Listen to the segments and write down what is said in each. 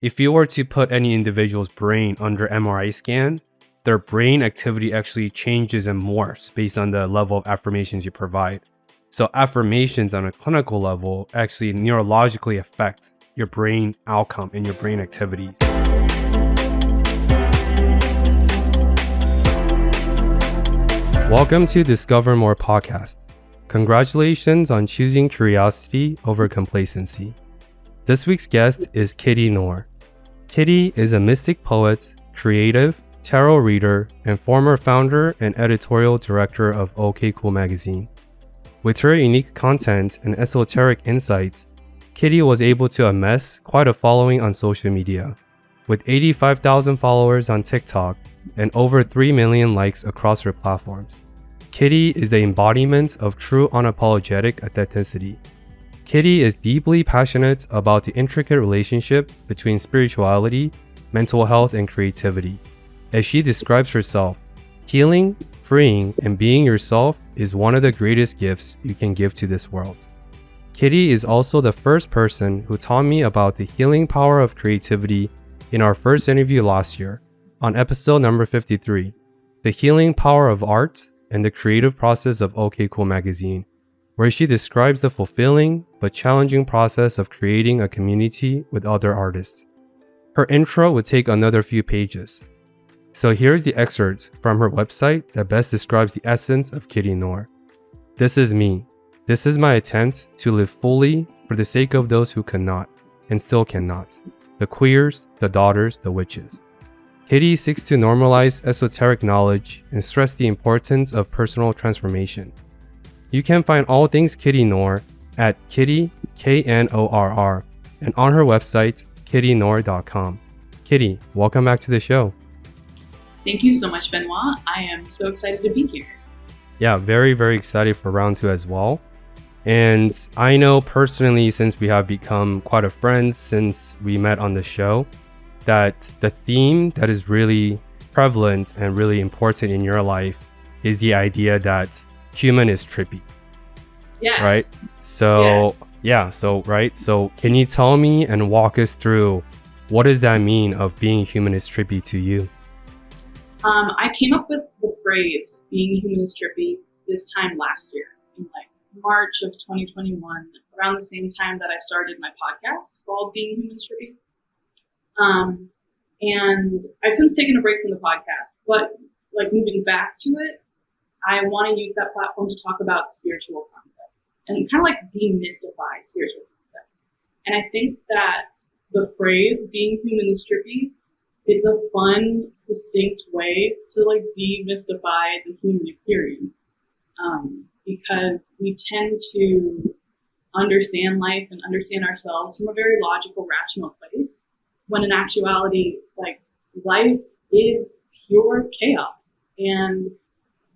If you were to put any individual's brain under MRI scan, their brain activity actually changes and morphs based on the level of affirmations you provide. So affirmations on a clinical level actually neurologically affect your brain outcome and your brain activities. Welcome to Discover More podcast. Congratulations on choosing curiosity over complacency. This week's guest is Knorr. Kitty is a mystic poet, creative, tarot reader, and former founder and editorial director of OK Cool magazine. With her unique content and esoteric insights, Kitty was able to amass quite a following on social media, with 85,000 followers on TikTok and over 3 million likes across her platforms. Kitty is the embodiment of true unapologetic authenticity. Kitty is deeply passionate about the intricate relationship between spirituality, mental health, and creativity. As she describes herself, healing, freeing, and being yourself is one of the greatest gifts you can give to this world. Kitty is also the first person who taught me about the healing power of creativity in our first interview last year, on episode number 53, The Healing Power of Art and the Creative Process of OK Cool magazine, where she describes the fulfilling but challenging process of creating a community with other artists. Her intro would take another few pages. So here's the excerpt from her website that best describes the essence of Knorr. This is me. This is my attempt to live fully for the sake of those who cannot and still cannot. The queers, the daughters, the witches. Kitty seeks to normalize esoteric knowledge and stress the importance of personal transformation. You can find all things Knorr at Kitty, Knorr, and on her website, kittyknorr.com. Kitty, welcome back to the show. Thank you so much, Benoit. I am so excited to be here. Yeah, very, very excited for round 2 as well. And I know personally, since we have become quite a friend since we met on the show, that the theme that is really prevalent and really important in your life is the idea that human is trippy. Yes. Right? So can you tell me and walk us through what does that mean of being human is trippy to you? I came up with the phrase being human is trippy this time last year in March of 2021, around the same time that I started my podcast called Being Human is Trippy. And I've since taken a break from the podcast, but moving back to it, I want to use that platform to talk about spiritual concepts and kind of demystify spiritual concepts. And I think that the phrase being human is trippy, it's a fun, succinct way to demystify the human experience. Because we tend to understand life and understand ourselves from a very logical, rational place, when in actuality, life is pure chaos. And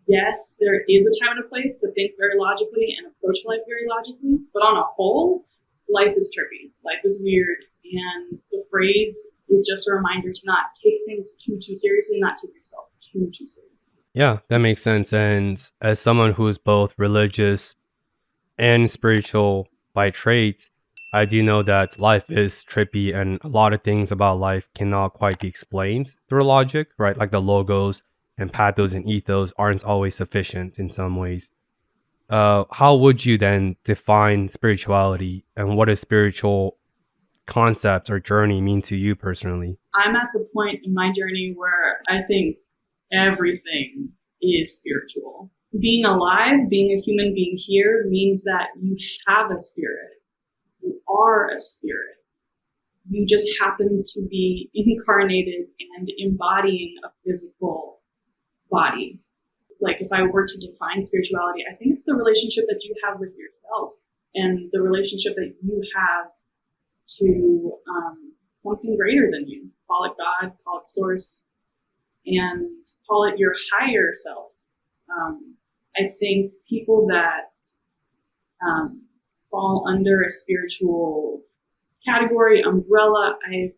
yes, there is a time and a place to think very logically and approach life very logically, but on a whole, life is trippy. Life is weird. And the phrase is just a reminder to not take things too seriously, not take yourself too seriously. Yeah, that makes sense. And as someone who is both religious and spiritual by trade, I do know that life is trippy and a lot of things about life cannot quite be explained through logic, right? Like the logos and pathos and ethos aren't always sufficient in some ways. How would you then define spirituality, and what does spiritual concept or journey mean to you personally? I'm at the point in my journey where I think everything is spiritual. Being alive, being a human being here, means that you have a spirit. You are a spirit. You just happen to be incarnated and embodying a physical body. If I were to define spirituality, I think it's the relationship that you have with yourself and the relationship that you have to something greater than you. Call it God, call it source, and call it your higher self. I think people that fall under a spiritual category, umbrella, I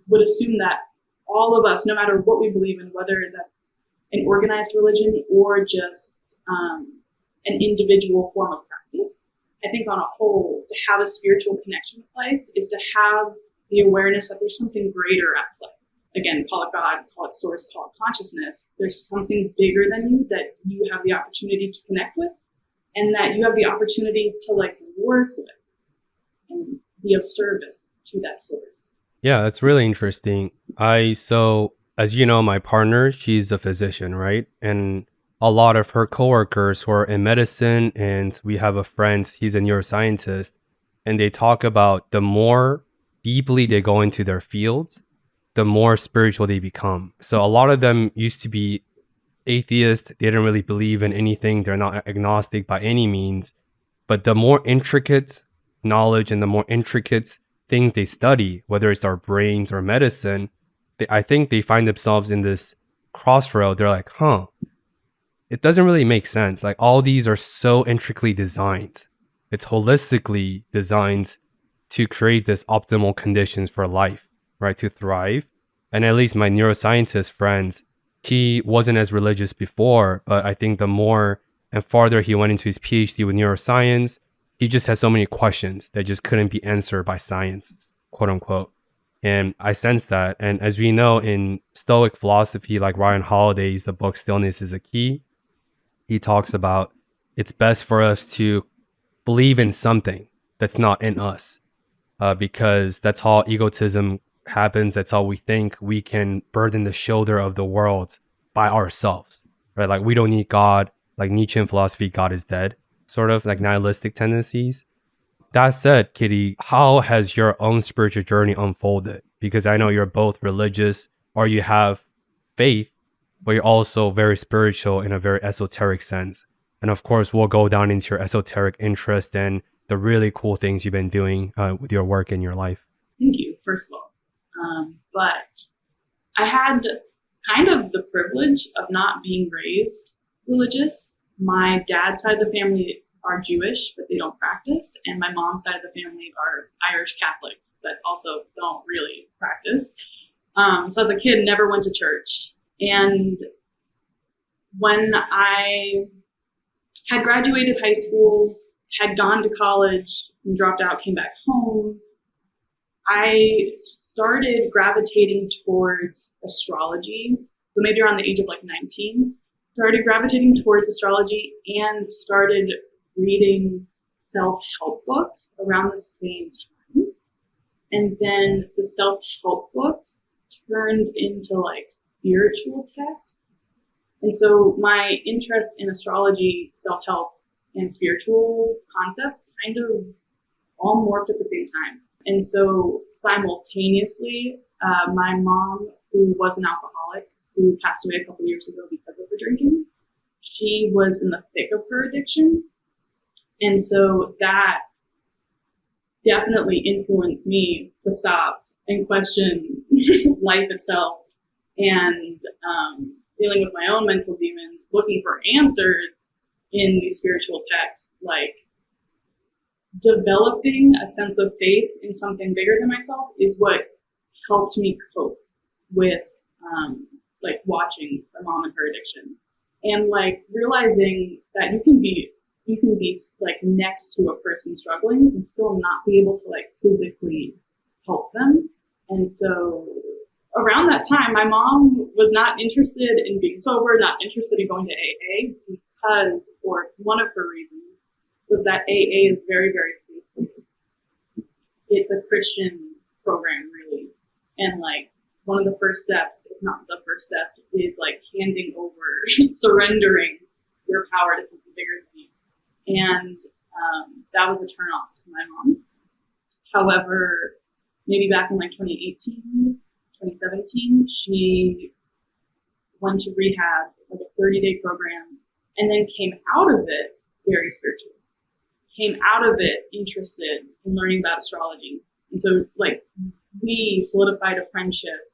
would assume that all of us, no matter what we believe in, whether that's an organized religion or just an individual form of practice, I think on a whole, to have a spiritual connection with life is to have the awareness that there's something greater at play. Again, call it God, call it source, call it consciousness. There's something bigger than you that you have the opportunity to connect with, and that you have the opportunity to like work with and be of service to that source. Yeah, that's really interesting. So as you know, my partner, she's a physician, right? And a lot of her coworkers who are in medicine, and we have a friend, he's a neuroscientist, and they talk about the more deeply they go into their fields, the more spiritual they become. So a lot of them used to be atheists. They didn't really believe in anything. They're not agnostic by any means. But the more intricate knowledge and the more intricate things they study, whether it's our brains or medicine, I think they find themselves in this crossroad. They're like, it doesn't really make sense. Like all these are so intricately designed. It's holistically designed to create this optimal conditions for life, right? To thrive. And at least my neuroscientist friends, he wasn't as religious before, but I think the more and farther he went into his PhD with neuroscience, he just had so many questions that just couldn't be answered by science, quote unquote. And I sense that. And as we know in Stoic philosophy, like Ryan Holiday's, the book Stillness is a Key, he talks about it's best for us to believe in something that's not in us, because that's how egotism happens. That's how we think we can burden the shoulder of the world by ourselves, right? Like we don't need God. Like Nietzschean philosophy, God is dead, sort of like nihilistic tendencies. That said, Kitty, how has your own spiritual journey unfolded? Because I know you're both religious or you have faith, but you're also very spiritual in a very esoteric sense. And of course, we'll go down into your esoteric interest and the really cool things you've been doing with your work in your life. Thank you, first of all. But I had kind of the privilege of not being raised religious. My dad's side of the family are Jewish, but they don't practice. And my mom's side of the family are Irish Catholics that also don't really practice. So as a kid, never went to church. And when I had graduated high school, had gone to college, and dropped out, came back home, I started gravitating towards astrology. So maybe around the age of like 19, started gravitating towards astrology and started reading self-help books around the same time. And then the self-help books turned into like spiritual texts. And so my interest in astrology, self-help, and spiritual concepts kind of all morphed at the same time. And so simultaneously, my mom, who was an alcoholic, who passed away a couple years ago because of her drinking, she was in the thick of her addiction. And so that definitely influenced me to stop and question life itself and dealing with my own mental demons, looking for answers in these spiritual texts, like developing a sense of faith in something bigger than myself is what helped me cope with like watching my mom and her addiction, and like realizing that you can be like next to a person struggling and still not be able to like physically help them. And so around that time, my mom was not interested in being sober, not interested in going to AA, because, or one of her reasons was that AA is very, very faith-based. It's a Christian program, really. And like one of the first steps, if not the first step, is like handing over, surrendering your power to something bigger than you. And that was a turnoff to my mom. However, maybe back in like 2018, 2017, she went to rehab, like a 30-day program, and then came out of it very spiritual. Came out of it interested in learning about astrology. And so like we solidified a friendship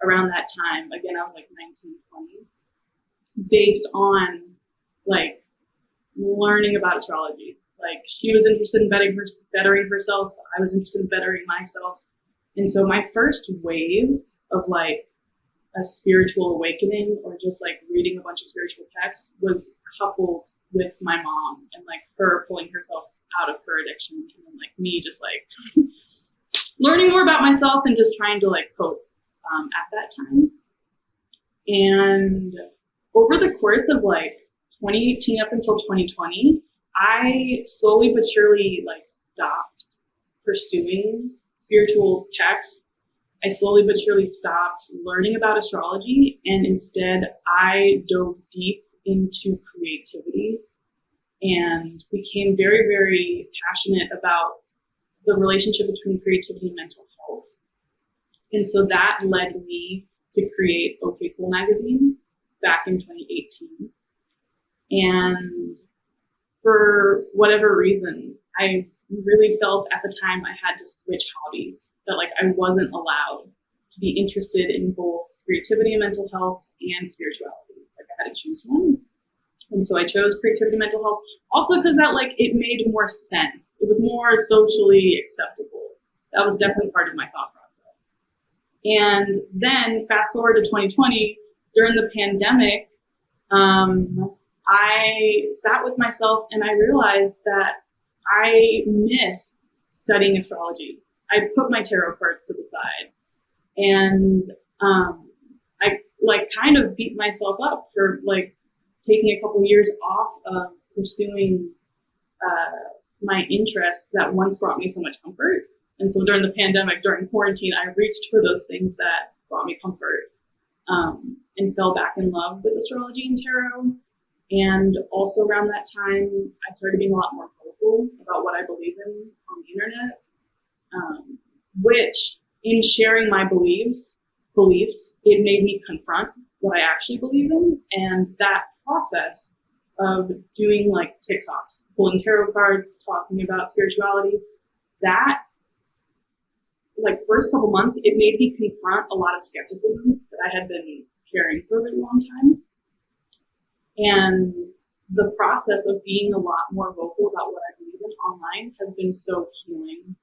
around that time. Again, I was like 19, 20, based on like learning about astrology. Like she was interested in bettering herself. I was interested in bettering myself. And so my first wave of like a spiritual awakening or just like reading a bunch of spiritual texts was coupled with my mom and like her pulling herself out of her addiction and then like me just like learning more about myself and just trying to like cope at that time. And over the course of like 2018 up until 2020, I slowly but surely like stopped pursuing spiritual texts. I slowly but surely stopped learning about astrology, and instead I dove deep into creativity and became very, very passionate about the relationship between creativity and mental health. And so that led me to create OK Cool magazine back in 2018. And for whatever reason, I really felt at the time I had to switch hobbies, that like I wasn't allowed to be interested in both creativity and mental health and spirituality. Like I had to choose one. And so I chose creativity and mental health also because that like it made more sense. It was more socially acceptable. That was definitely part of my thought process. And then fast forward to 2020, during the pandemic, I sat with myself and I realized that I miss studying astrology. I put my tarot cards to the side, and I like kind of beat myself up for like taking a couple years off of pursuing my interests that once brought me so much comfort. And so during the pandemic, during quarantine, I reached for those things that brought me comfort, and fell back in love with astrology and tarot. And also around that time, I started being a lot more vocal about what I believe in on the internet, which in sharing my beliefs, it made me confront what I actually believe in. And that process of doing like TikToks, pulling tarot cards, talking about spirituality, that like first couple months, it made me confront a lot of skepticism that I had been carrying for a really long time. And the process of being a lot more vocal about what I believe in online has been so healing.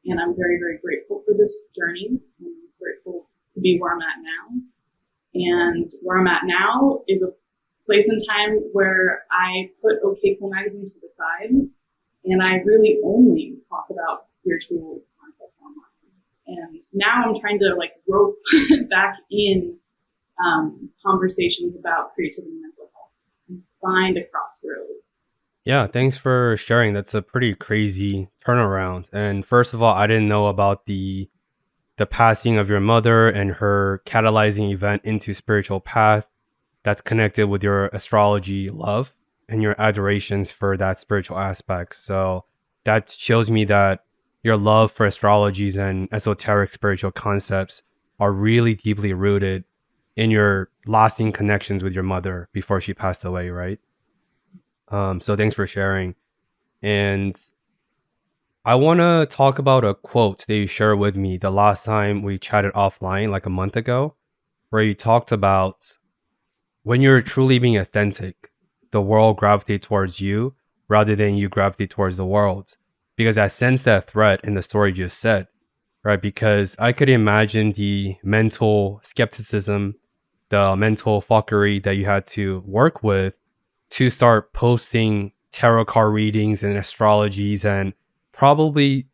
And I'm very, very grateful for this journey. I'm grateful to be where I'm at now. And where I'm at now is a place and time where I put OK Cool magazine to the side, and I really only talk about spiritual concepts online. And now I'm trying to like rope back in conversations about creativity and mental health and find a crossroad. Yeah, thanks for sharing. That's a pretty crazy turnaround. And first of all, I didn't know about the passing of your mother and her catalyzing event into spiritual path that's connected with your astrology love and your adorations for that spiritual aspect. So that shows me that your love for astrologies and esoteric spiritual concepts are really deeply rooted in your lasting connections with your mother before she passed away, right? So thanks for sharing. And I want to talk about a quote that you shared with me the last time we chatted offline, like a month ago, where you talked about when you're truly being authentic, the world gravitates towards you rather than you gravitate towards the world. Because I sense that threat in the story you just said, right? Because I could imagine the mental skepticism, the mental fuckery that you had to work with to start posting tarot card readings and astrologies and probably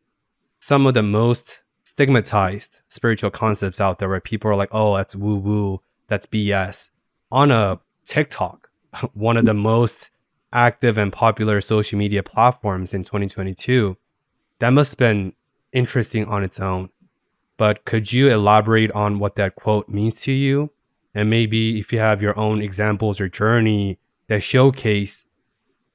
some of the most stigmatized spiritual concepts out there where people are like, oh, that's woo woo, that's BS. On a TikTok, one of the most active and popular social media platforms in 2022, that must have been interesting on its own. But could you elaborate on what that quote means to you? And maybe if you have your own examples or journey that showcase,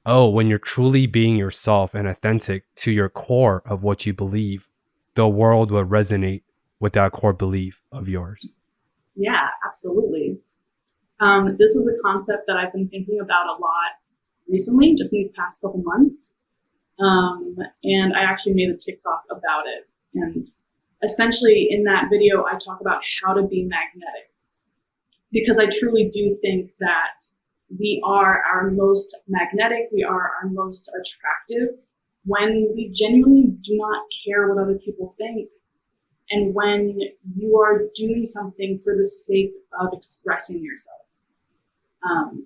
oh, when you're truly being yourself and authentic to your core of what you believe, the world will resonate with that core belief of yours. Yeah, absolutely. This is a concept that I've been thinking about a lot recently, just in these past couple months. And I actually made a TikTok about it. And essentially in that video, I talk about how to be magnetic, because I truly do think that we are our most magnetic, we are our most attractive when we genuinely do not care what other people think. And when you are doing something for the sake of expressing yourself.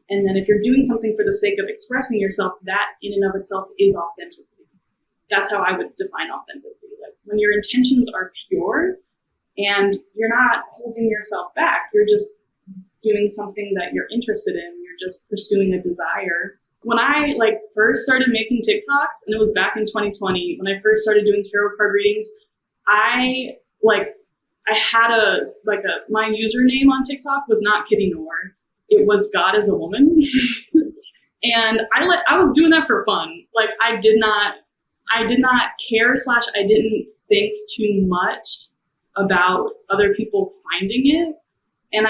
And then if you're doing something for the sake of expressing yourself, that in and of itself is authenticity. That's how I would define authenticity. Like when your intentions are pure and you're not holding yourself back, you're just doing something that you're interested in, you're just pursuing a desire. When I first started making TikToks, and it was back in 2020, when I first started doing tarot card readings, I had my username on TikTok was not Kitty Knorr. It was God as a Woman. And I was doing that for fun. I did not care / I didn't think too much about other people finding it. And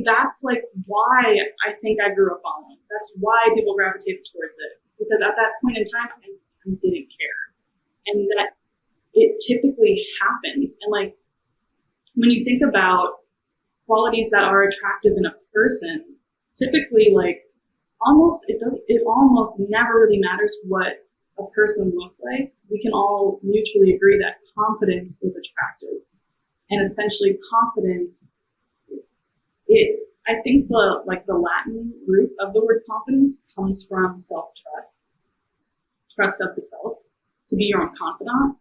that's why I think I grew a following. That's why people gravitated towards it. It's because at that point in time, I didn't care. And that it typically happens. And when you think about qualities that are attractive in a person, typically it almost never really matters what a person looks like. We can all mutually agree that confidence is attractive. And essentially confidence, I think the Latin root of the word confidence comes from self-trust, trust of the self, to be your own confidant.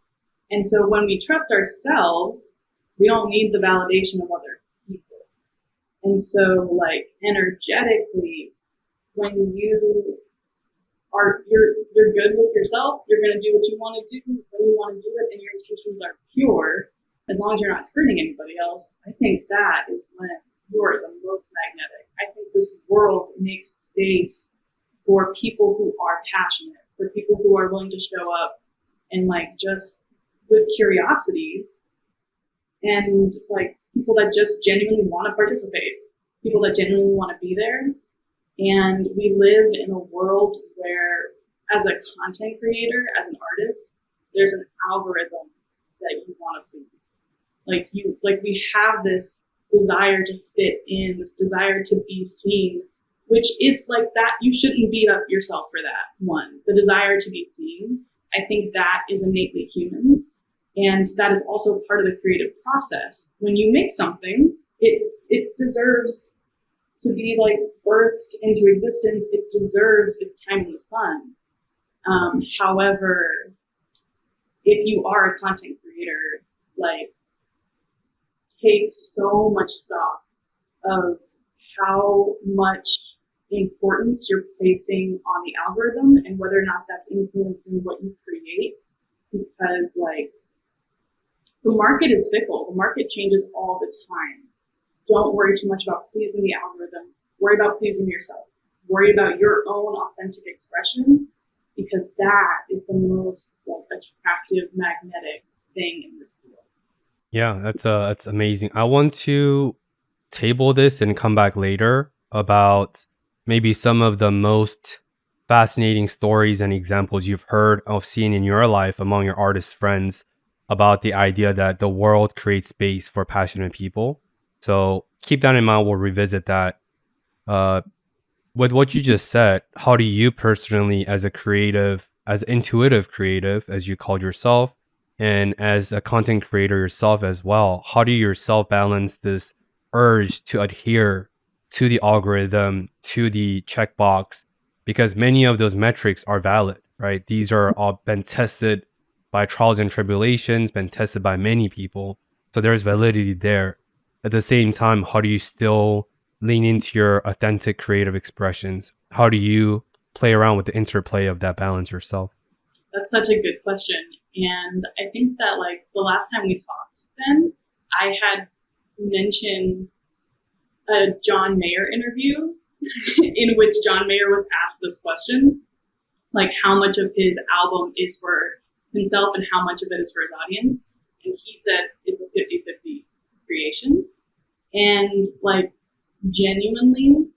And so when we trust ourselves, we don't need the validation of other people. And so energetically, when you're good with yourself, you're going to do what you want to do when you want to do it, and your intentions are pure, as long as you're not hurting anybody else. I think that is when you're the most magnetic. I think this world makes space for people who are passionate, for people who are willing to show up and just with curiosity, and people that just genuinely want to participate, people that genuinely want to be there. And we live in a world where, as a content creator, as an artist, there's an algorithm that you want to please. We have this desire to fit in, this desire to be seen, which is that you shouldn't beat up yourself for that. One, the desire to be seen, I think that is innately human. And that is also part of the creative process. When you make something, it deserves to be birthed into existence. It deserves its time in the sun. However, if you are a content creator, take so much stock of how much importance you're placing on the algorithm and whether or not that's influencing what you create. Because the market is fickle. The market changes all the time. Don't worry too much about pleasing the algorithm. Worry about pleasing yourself. Worry about your own authentic expression, because that is the most attractive, magnetic thing in this world. Yeah, that's amazing. I want to table this and come back later about maybe some of the most fascinating stories and examples you've heard of seen in your life among your artist friends about the idea that the world creates space for passionate people. So keep that in mind. We'll revisit that. With what you just said, how do you personally, as a creative, as intuitive creative, as you called yourself, and as a content creator yourself as well, how do you yourself balance this urge to adhere to the algorithm, to the checkbox? Because many of those metrics are valid, right? These are all been tested by trials and tribulations, been tested by many people. So there's validity there. At the same time, how do you still lean into your authentic creative expressions? How do you play around with the interplay of that balance yourself? That's such a good question. And I think that the last time we talked, Ben, I had mentioned a John Mayer interview in which John Mayer was asked this question, how much of his album is for himself and how much of it is for his audience. And he said it's a 50-50 creation. And genuinely,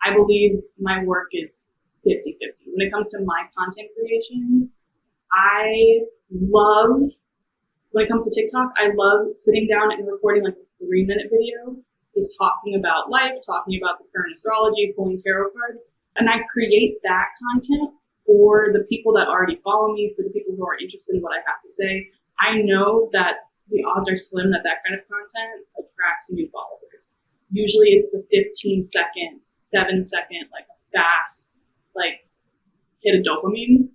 I believe my work is 50-50. When it comes to my content creation, when it comes to TikTok, I love sitting down and recording a 3-minute video, just talking about life, talking about the current astrology, pulling tarot cards. And I create that content for the people that already follow me, for the people who are interested in what I have to say. I know that the odds are slim that kind of content attracts new followers. Usually it's the 15-second, 7-second, a fast, hit of dopamine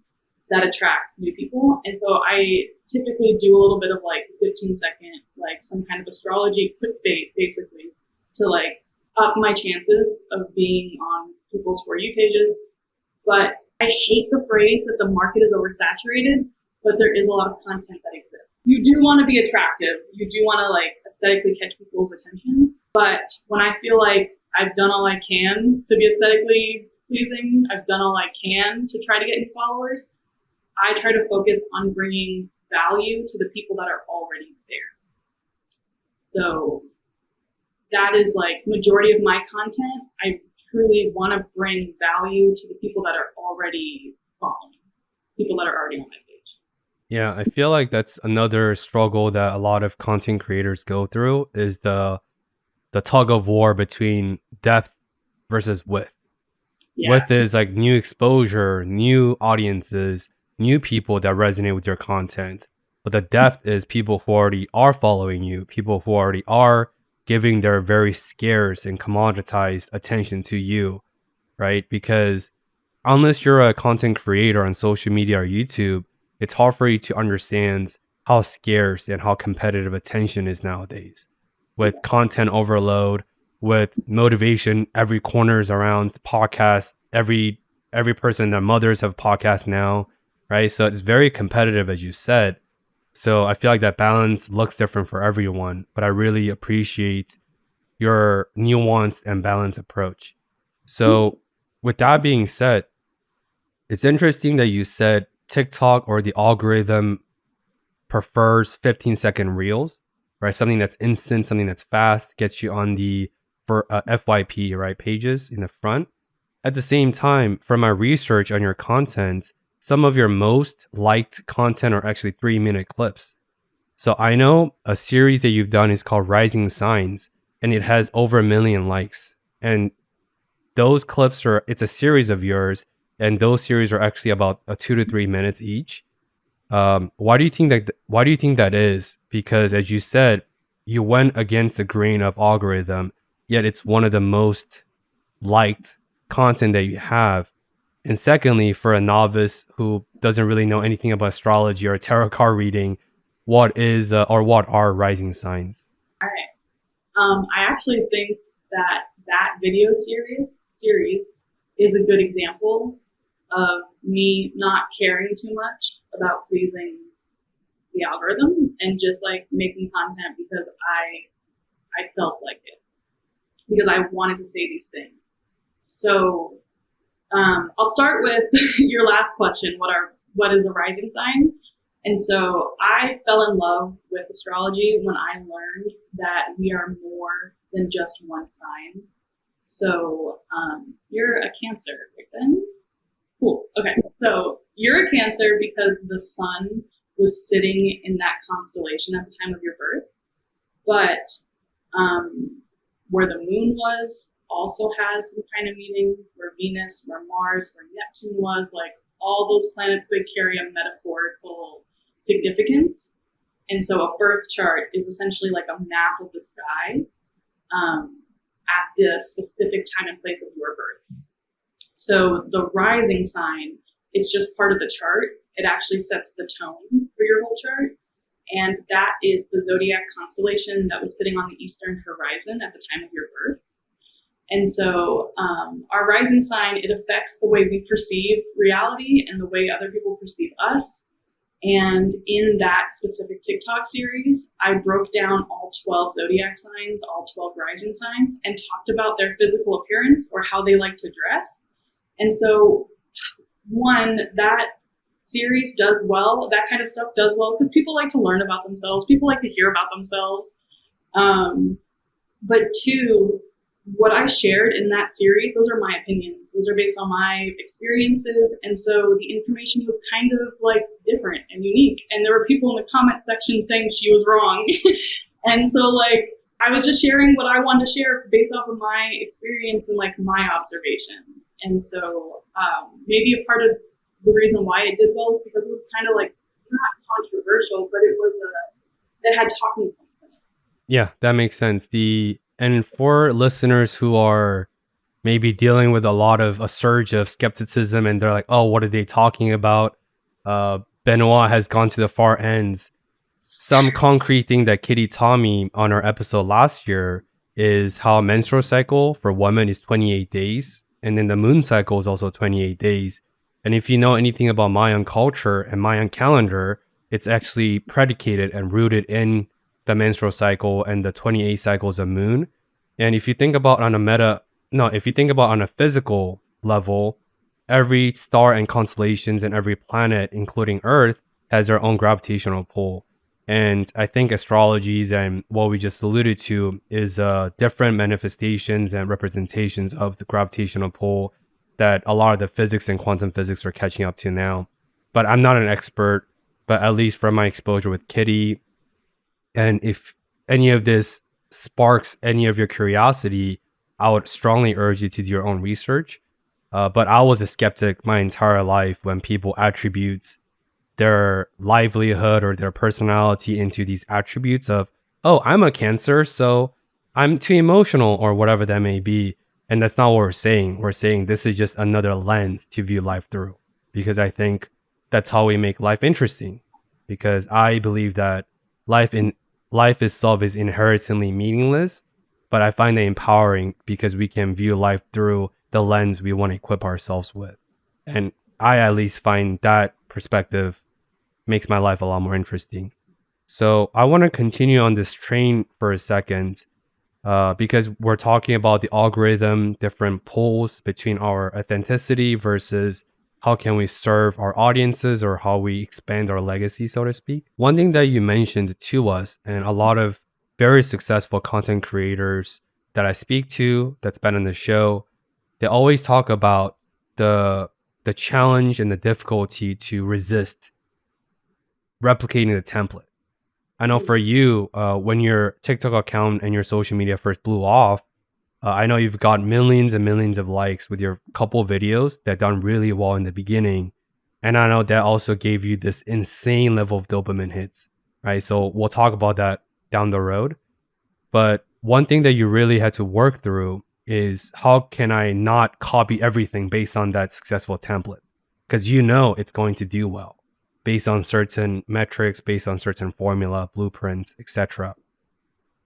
that attracts new people. And so I typically do a little bit of like 15-second, like some kind of astrology clickbait, basically, to like up my chances of being on people's For You pages. But I hate the phrase that the market is oversaturated, but there is a lot of content that exists. You do want to be attractive. You do want to like aesthetically catch people's attention. But when I feel like I've done all I can to be aesthetically pleasing, I've done all I can to try to get new followers, I try to focus on bringing value to the people that are already there. So that is like majority of my content. I truly want to bring value to the people that are already following, people that are already on my page. Yeah, I feel like that's another struggle that a lot of content creators go through is the tug of war between depth versus width. Yeah. Width is like new exposure, new audiences, new people that resonate with your content. But the depth is people who already are following you, people who already are giving their very scarce and commoditized attention to you, right? Because unless you're a content creator on social media or YouTube, it's hard for you to understand how scarce and how competitive attention is nowadays. With content overload, with motivation, every corner is around podcasts. Every person, their mothers have podcasts now, right? So it's very competitive, as you said. So I feel like that balance looks different for everyone, but I really appreciate your nuanced and balanced approach. So with that being said, it's interesting that you said TikTok or the algorithm prefers 15-second reels, right? Something that's instant, something that's fast, gets you on the FYP, right, pages in the front. At the same time, from my research on your content, some of your most liked content are actually 3-minute clips. So I know a series that you've done is called Rising Signs, and it has over 1 million likes. And those clips it's a series of yours, and those series are actually about 2 to 3 minutes each. Why do you think that is? Because as you said, you went against the grain of algorithm, yet it's one of the most liked content that you have. And secondly, for a novice who doesn't really know anything about astrology or tarot card reading, what are rising signs? All right. I actually think that video series is a good example of me not caring too much about pleasing the algorithm and just like making content because I felt like it, because I wanted to say these things. So I'll start with your last question. What is a rising sign? And so I fell in love with astrology when I learned that we are more than just one sign. So you're a Cancer, right then? Cool. Okay. So you're a Cancer because the sun was sitting in that constellation at the time of your birth. But where the moon was also has some kind of meaning, where Venus, where Mars, where Neptune was, like all those planets, they carry a metaphorical significance. And so a birth chart is essentially like a map of the sky at the specific time and place of your birth. So the rising sign, it's just part of the chart. It actually sets the tone for your whole chart. And that is the zodiac constellation that was sitting on the eastern horizon at the time of your birth. And so our rising sign, it affects the way we perceive reality and the way other people perceive us. And in that specific TikTok series, I broke down all 12 zodiac signs, all 12 rising signs, and talked about their physical appearance or how they like to dress. And so, one, that series does well, that kind of stuff does well, because people like to learn about themselves, people like to hear about themselves. But two, what I shared in that series, those are my opinions. Those are based on my experiences. And so the information was kind of like different and unique. And there were people in the comment section saying she was wrong. And so like, I was just sharing what I wanted to share based off of my experience and like my observation. And so maybe a part of the reason why it did well is because it was kind of like, not controversial, but it had talking points in it. Yeah, that makes sense. And for listeners who are maybe dealing with a surge of skepticism and they're like, oh, what are they talking about? Benoit has gone to the far ends. Some concrete thing that Kitty taught me on our episode last year is how a menstrual cycle for women is 28 days. And then the moon cycle is also 28 days. And if you know anything about Mayan culture and Mayan calendar, it's actually predicated and rooted in the menstrual cycle and the 28 cycles of moon. And if you think about on a physical level, every star and constellations and every planet, including Earth, has their own gravitational pull. And I think astrologies and what we just alluded to is different manifestations and representations of the gravitational pull that a lot of the physics and quantum physics are catching up to now. But I'm not an expert, but at least from my exposure with Kitty, and if any of this sparks any of your curiosity, I would strongly urge you to do your own research. But I was a skeptic my entire life when people attribute their livelihood or their personality into these attributes of, oh, I'm a Cancer, so I'm too emotional or whatever that may be. And that's not what we're saying. We're saying this is just another lens to view life through, because I think that's how we make life interesting. Because I believe that life itself is inherently meaningless, but I find it empowering because we can view life through the lens we want to equip ourselves with. And I at least find that perspective makes my life a lot more interesting. So I want to continue on this train for a second, because we're talking about the algorithm, different pulls between our authenticity versus how can we serve our audiences or how we expand our legacy, so to speak. One thing that you mentioned to us, and a lot of very successful content creators that I speak to that's been on the show, they always talk about the challenge and the difficulty to resist replicating the template. I know for you, when your TikTok account and your social media first blew off, I know you've got millions and millions of likes with your couple videos that done really well in the beginning. And I know that also gave you this insane level of dopamine hits, right? So we'll talk about that down the road. But one thing that you really had to work through is, how can I not copy everything based on that successful template? Because you know it's going to do well based on certain metrics, based on certain formula, blueprints, etc.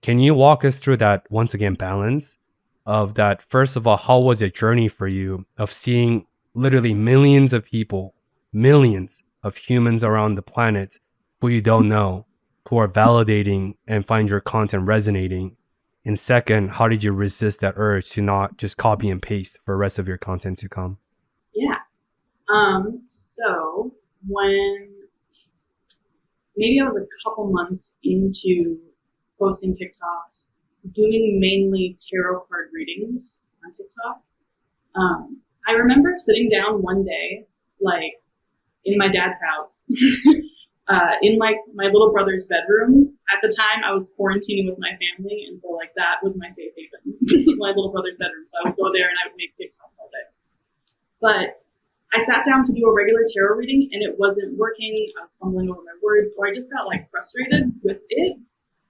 Can you walk us through that, once again, balance of that? First of all, how was a journey for you of seeing literally millions of people, millions of humans around the planet who you don't know, who are validating and find your content resonating? And second, how did you resist that urge to not just copy and paste for the rest of your content to come? Yeah. So when maybe I was a couple months into posting TikToks, doing mainly tarot card readings on TikTok, I remember sitting down one day, like in my dad's house, in my little brother's bedroom. At the time, I was quarantining with my family, and so like that was my safe haven, my little brother's bedroom. So I would go there and I would make TikToks all day. But I sat down to do a regular tarot reading, and it wasn't working. I was fumbling over my words, or I just got like frustrated with it,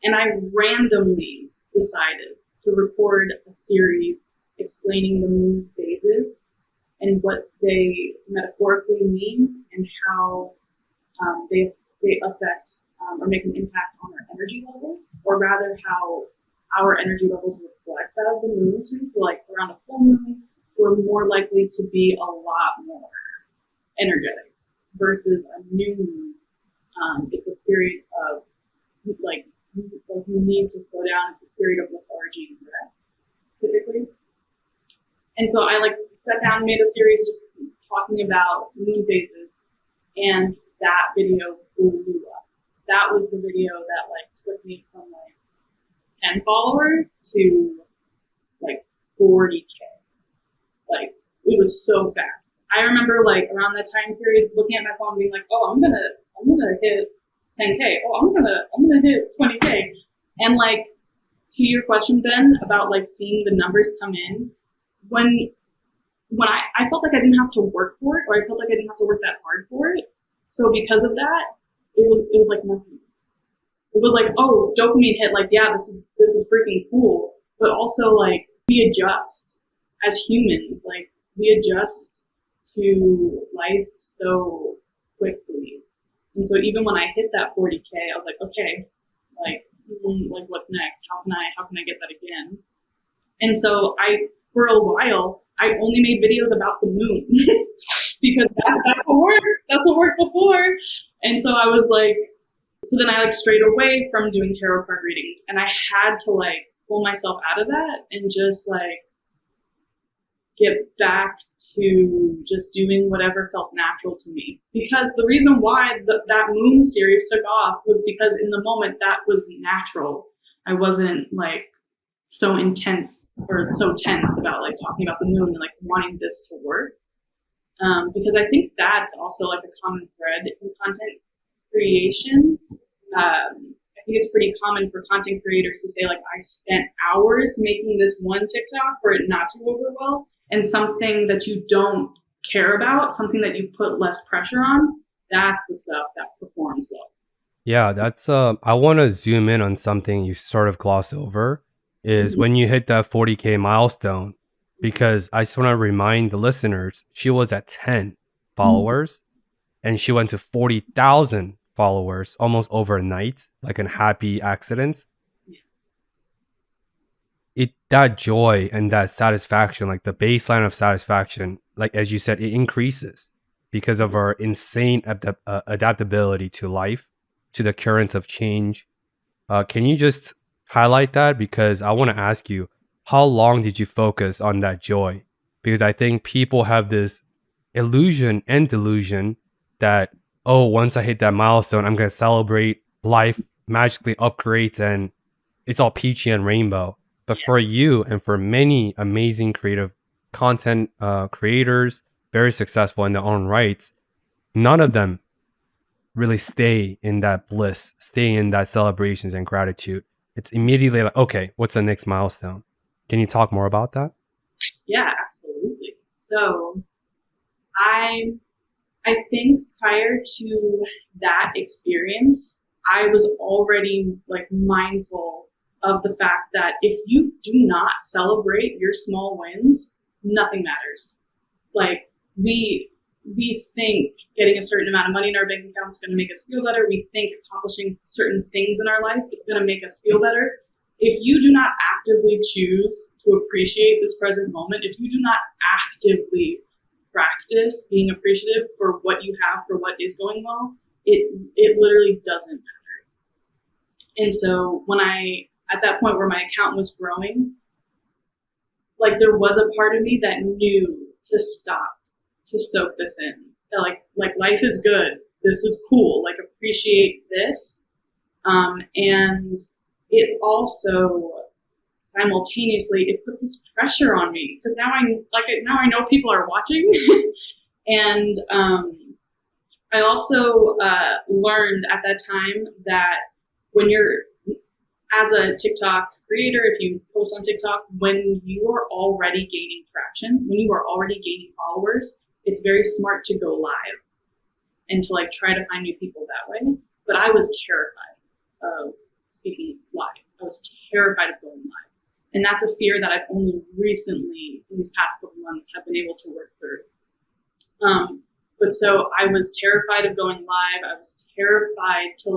and I randomly decided to record a series explaining the moon phases and what they metaphorically mean and how they affect or make an impact on our energy levels, or rather how our energy levels reflect that of the moon too. So like around a full moon, we're more likely to be a lot more energetic versus a new moon. It's a period of like you need to slow down. It's a period of lethargy and rest typically. And so I like sat down and made a series just talking about moon phases, and that video blew up. That was the video that like took me from like 10 followers to like 40K. Like it was so fast. I remember like around that time period looking at my phone being like, oh, I'm gonna hit 10K. Oh, I'm gonna hit 20K. And like to your question, Ben, about like seeing the numbers come in, when I felt like I didn't have to work for it, or I felt like I didn't have to work that hard for it. So because of that, it was like nothing. It was like, oh, dopamine hit, like, yeah, this is freaking cool. But also like we adjust as humans, like we adjust to life so quickly. And so even when I hit that 40K, I was like, okay, like what's next? How can I get that again? And so for a while, I only made videos about the moon because that's what works. That's what worked before. And so I was like, so then I strayed away from doing tarot card readings, and I had to pull myself out of that and just get back to just doing whatever felt natural to me. Because the reason why that moon series took off was because in the moment that was natural. I wasn't so intense or so tense about talking about the moon and wanting this to work. Because I think that's also a common thread in content creation. I think it's pretty common for content creators to say I spent hours making this one TikTok for it not to go over well, and something that you don't care about, something that you put less pressure on, that's the stuff that performs well. Yeah, that's I want to zoom in on something you sort of gloss over is when you hit that 40K milestone, because I just want to remind the listeners, she was at 10 followers and she went to 40,000 followers almost overnight, like a happy accident. That joy and that satisfaction, the baseline of satisfaction, as you said, it increases because of our insane adaptability to life, to the currents of change. Can you just highlight that? Because I want to ask you, how long did you focus on that joy? Because I think people have this illusion and delusion that, oh, once I hit that milestone, I'm going to celebrate, life magically upgrades and it's all peachy and rainbow. But for you and for many amazing creative content creators, very successful in their own rights, none of them really stay in that bliss, stay in that celebrations and gratitude. It's immediately okay, what's the next milestone? Can you talk more about that? Yeah, absolutely. So I think prior to that experience, I was already mindful of the fact that if you do not celebrate your small wins, nothing matters. We think getting a certain amount of money in our bank account is going to make us feel better. We think accomplishing certain things in our life, it's going to make us feel better. If you do not actively choose to appreciate this present moment, if you do not actively practice being appreciative for what you have, for what is going well, it literally doesn't matter. And so when at that point where my account was growing, there was a part of me that knew to stop, to soak this in. That life is good. This is cool. Appreciate this. And it also simultaneously, it put this pressure on me because now I know people are watching. And I also learned at that time that when you're, as a TikTok creator, if you post on TikTok, when you are already gaining traction, when you are already gaining followers, it's very smart to go live and to try to find new people that way. But I was terrified of speaking live. I was terrified of going live. And that's a fear that I've only recently, in these past couple months, have been able to work through. But so I was terrified of going live. I was terrified to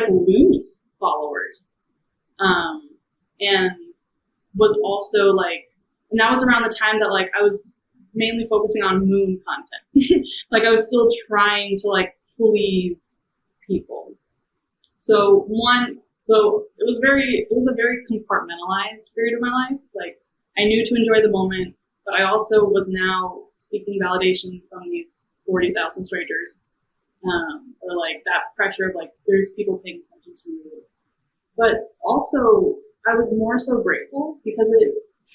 lose followers. And was also and that was around the time that I was mainly focusing on moon content. I was still trying to please people. So it was a very compartmentalized period of my life. I knew to enjoy the moment, but I also was now seeking validation from these 40,000 strangers. Or that pressure of there's people paying attention to you. But also I was more so grateful because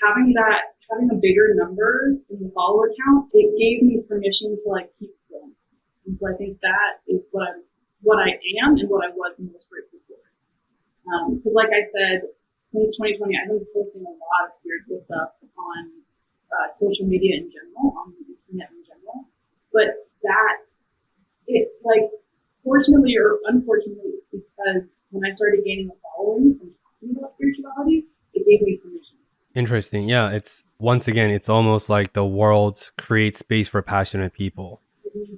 having a bigger number in the follower count, it gave me permission to keep going. And so I think that is what I am and what I was most grateful for. Because I said, since 2020, I've been posting a lot of spiritual stuff on social media in general, on the internet in general. But fortunately or unfortunately, it's because when I started gaining a following from talking about spirituality, it gave me permission. Interesting. Yeah, it's once again, it's almost like the world creates space for passionate people.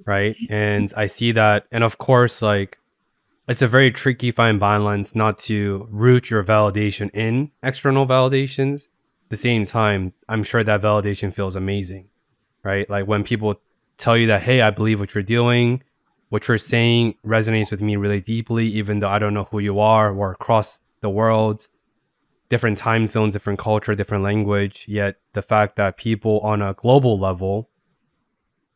right? And I see that. And of course, like, it's a very tricky fine balance not to root your validation in external validations. At the same time, I'm sure that validation feels amazing, right? Like when people tell you that, hey, I believe what you're doing, what you're saying resonates with me really deeply, even though I don't know who you are, or across the world, different time zones, different culture, different language. Yet the fact that people on a global level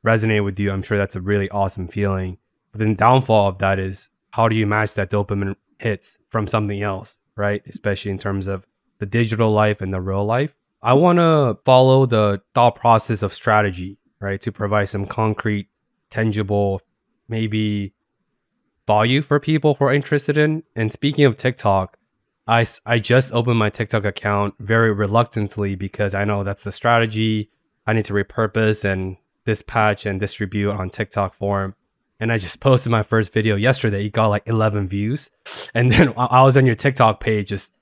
resonate with you, I'm sure that's a really awesome feeling. But then the downfall of that is, how do you match that dopamine hits from something else, right? Especially in terms of the digital life and the real life. I want to follow the thought process of strategy, right? To provide some concrete, tangible, maybe value for people who are interested in. And speaking of TikTok, I just opened my TikTok account very reluctantly because I know that's the strategy. I need to repurpose and dispatch and distribute on TikTok form. And I just posted my first video yesterday. It got like 11 views. And then I was on your TikTok page, just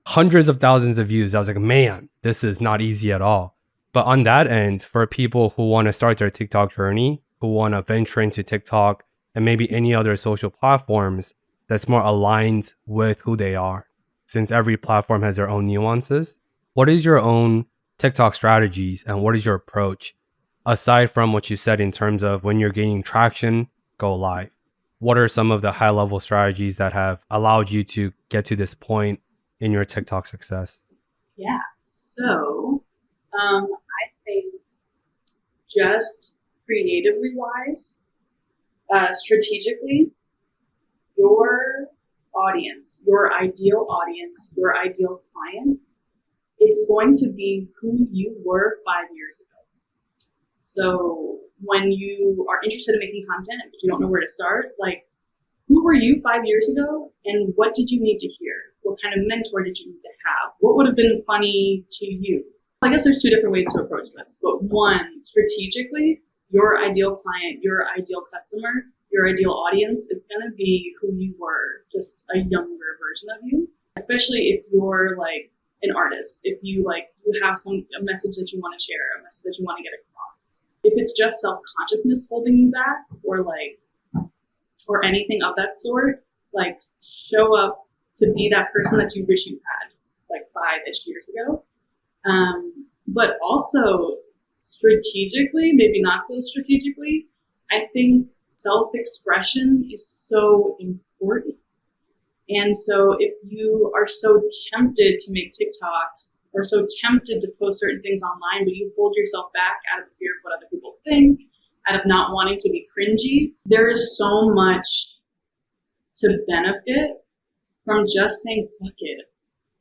hundreds of thousands of views. I was like, man, this is not easy at all. But on that end, for people who want to start their TikTok journey, who want to venture into TikTok and maybe any other social platforms that's more aligned with who they are, since every platform has their own nuances, what is your own TikTok strategies and what is your approach? Aside from what you said in terms of when you're gaining traction, go live. What are some of the high level strategies that have allowed you to get to this point in your TikTok success? Yeah. So I think just creatively wise, strategically, your audience, your ideal client, it's going to be who you were 5 years ago. So when you are interested in making content, but you don't know where to start, like, who were you 5 years ago and what did you need to hear? What kind of mentor did you need to have? What would have been funny to you? I guess there's two different ways to approach this, but one, strategically, your ideal client, your ideal customer, your ideal audience, it's going to be who you were, just a younger version of you, especially if you're like an artist, if you have a message that you want to share, a message that you want to get across. If it's just self-consciousness holding you back or anything of that sort, like, show up to be that person that you wish you had like 5-ish years ago. But also strategically, maybe not so strategically, I think self-expression is so important. And so if you are so tempted to make TikToks or so tempted to post certain things online, but you hold yourself back out of the fear of what other people think, out of not wanting to be cringy, there is so much to benefit from just saying fuck it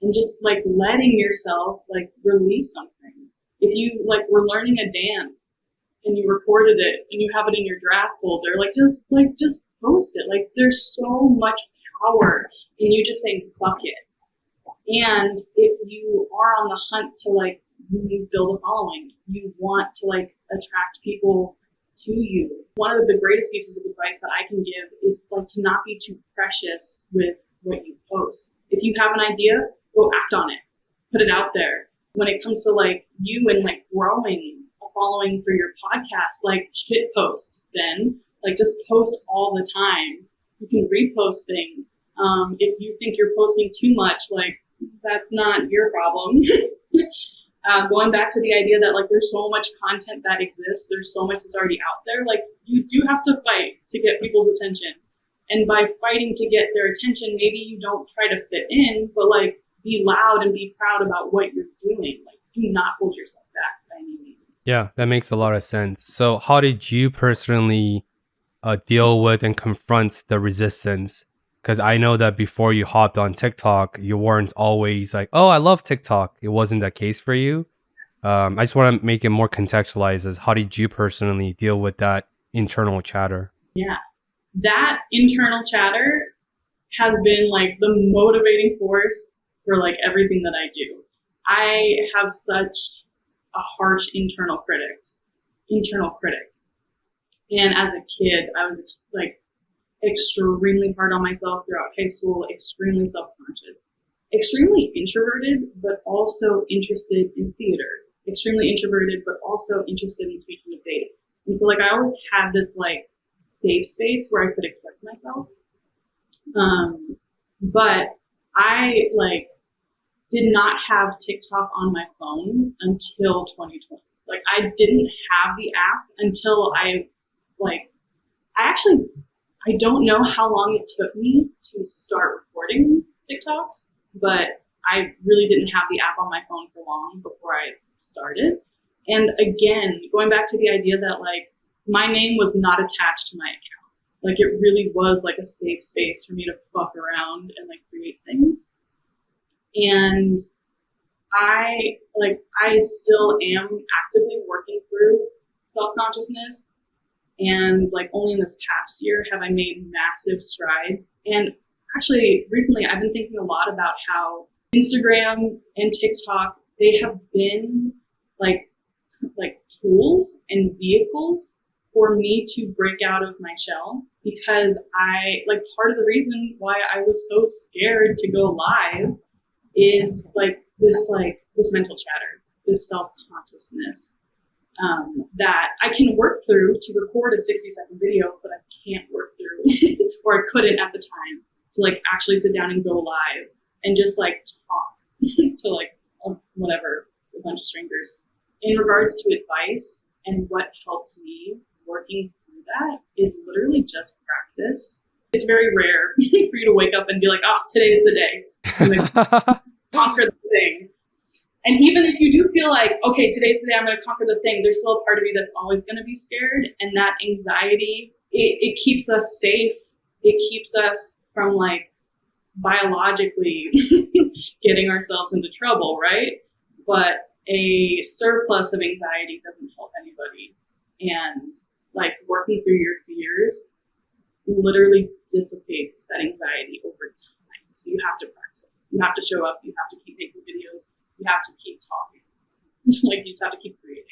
and just like letting yourself like release something. If you were learning a dance and you recorded it and you have it in your draft folder, just post it. Like, there's so much power in you just saying fuck it. And if you are on the hunt to you build a following, you want to attract people to you. One of the greatest pieces of advice that I can give is to not be too precious with what you post. If you have an idea, go act on it. Put it out there. When it comes to you and growing a following for your podcast, shit post, then just post all the time. You can repost things. If you think you're posting too much, that's not your problem. Going back to the idea that there's so much content that exists, there's so much that's already out there, you do have to fight to get people's attention. And by fighting to get their attention, maybe you don't try to fit in, but be loud and be proud about what you're doing. Do not hold yourself back by any means. Yeah, that makes a lot of sense. So how did you personally deal with and confront the resistance? Because I know that before you hopped on TikTok, you weren't always oh, I love TikTok. It wasn't that case for you. I just want to make it more contextualized as how did you personally deal with that internal chatter? Yeah, that internal chatter has been the motivating force for everything that I do. I have such a harsh internal critic. And as a kid, I was extremely hard on myself throughout high school, extremely self-conscious, extremely introverted, but also interested in theater, extremely introverted, but also interested in speech and debate. And so like I always had this like safe space where I could express myself. But I like did not have TikTok on my phone until 2020. Like I didn't have the app until I don't know how long it took me to start recording TikToks, but I really didn't have the app on my phone for long before I started. And again, going back to the idea that like my name was not attached to my account. Like it really was like a safe space for me to fuck around and like create things. And I still am actively working through self-consciousness. And like only in this past year have I made massive strides. And actually recently I've been thinking a lot about how Instagram and TikTok, they have been like tools and vehicles for me to break out of my shell, because I like part of the reason why I was so scared to go live is this mental chatter, this self-consciousness that I can work through to record a 60-second video, but I can't work through or I couldn't at the time to like actually sit down and go live and just like talk to like a bunch of strangers. In regards to advice and what helped me working through that is literally just practice. It's very rare for you to wake up and be like, oh, today's the day. I'm gonna conquer the thing. And even if you do feel like, okay, today's the day I'm going to conquer the thing, there's still a part of you that's always going to be scared. And that anxiety, it keeps us safe. It keeps us from like biologically getting ourselves into trouble, right? But a surplus of anxiety doesn't help anybody. And like working through your fears literally dissipates that anxiety over time. So you have to practice. You have to show up. You have to keep making videos. You have to keep talking. Like you just have to keep creating.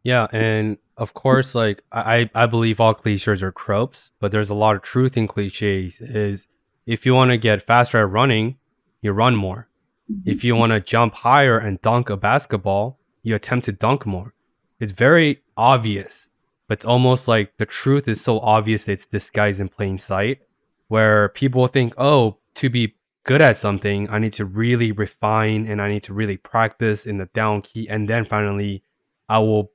Yeah, and of course, like I believe all cliches are tropes, but there's a lot of truth in cliches. Is if you want to get faster at running, you run more. Mm-hmm. If you want to jump higher and dunk a basketball, you attempt to dunk more. It's very obvious, but it's almost like the truth is so obvious that it's disguised in plain sight, where people think, oh, to be good at something, I need to really refine and I need to really practice in the down key, and then finally I will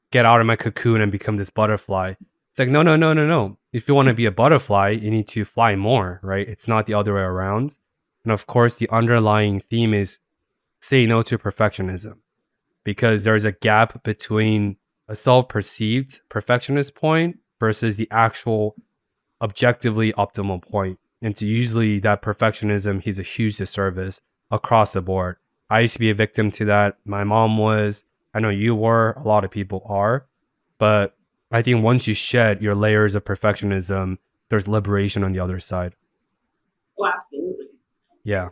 get out of my cocoon and become this butterfly. It's like, no. If you want to be a butterfly, you need to fly more, right? It's not the other way around. And of course, the underlying theme is say no to perfectionism, because there's a gap between a self-perceived perfectionist point versus the actual objectively optimal point. And to usually that perfectionism is a huge disservice across the board. I used to be a victim to that. My mom was. I know you were. A lot of people are. But I think once you shed your layers of perfectionism, there's liberation on the other side. Oh, absolutely. Yeah.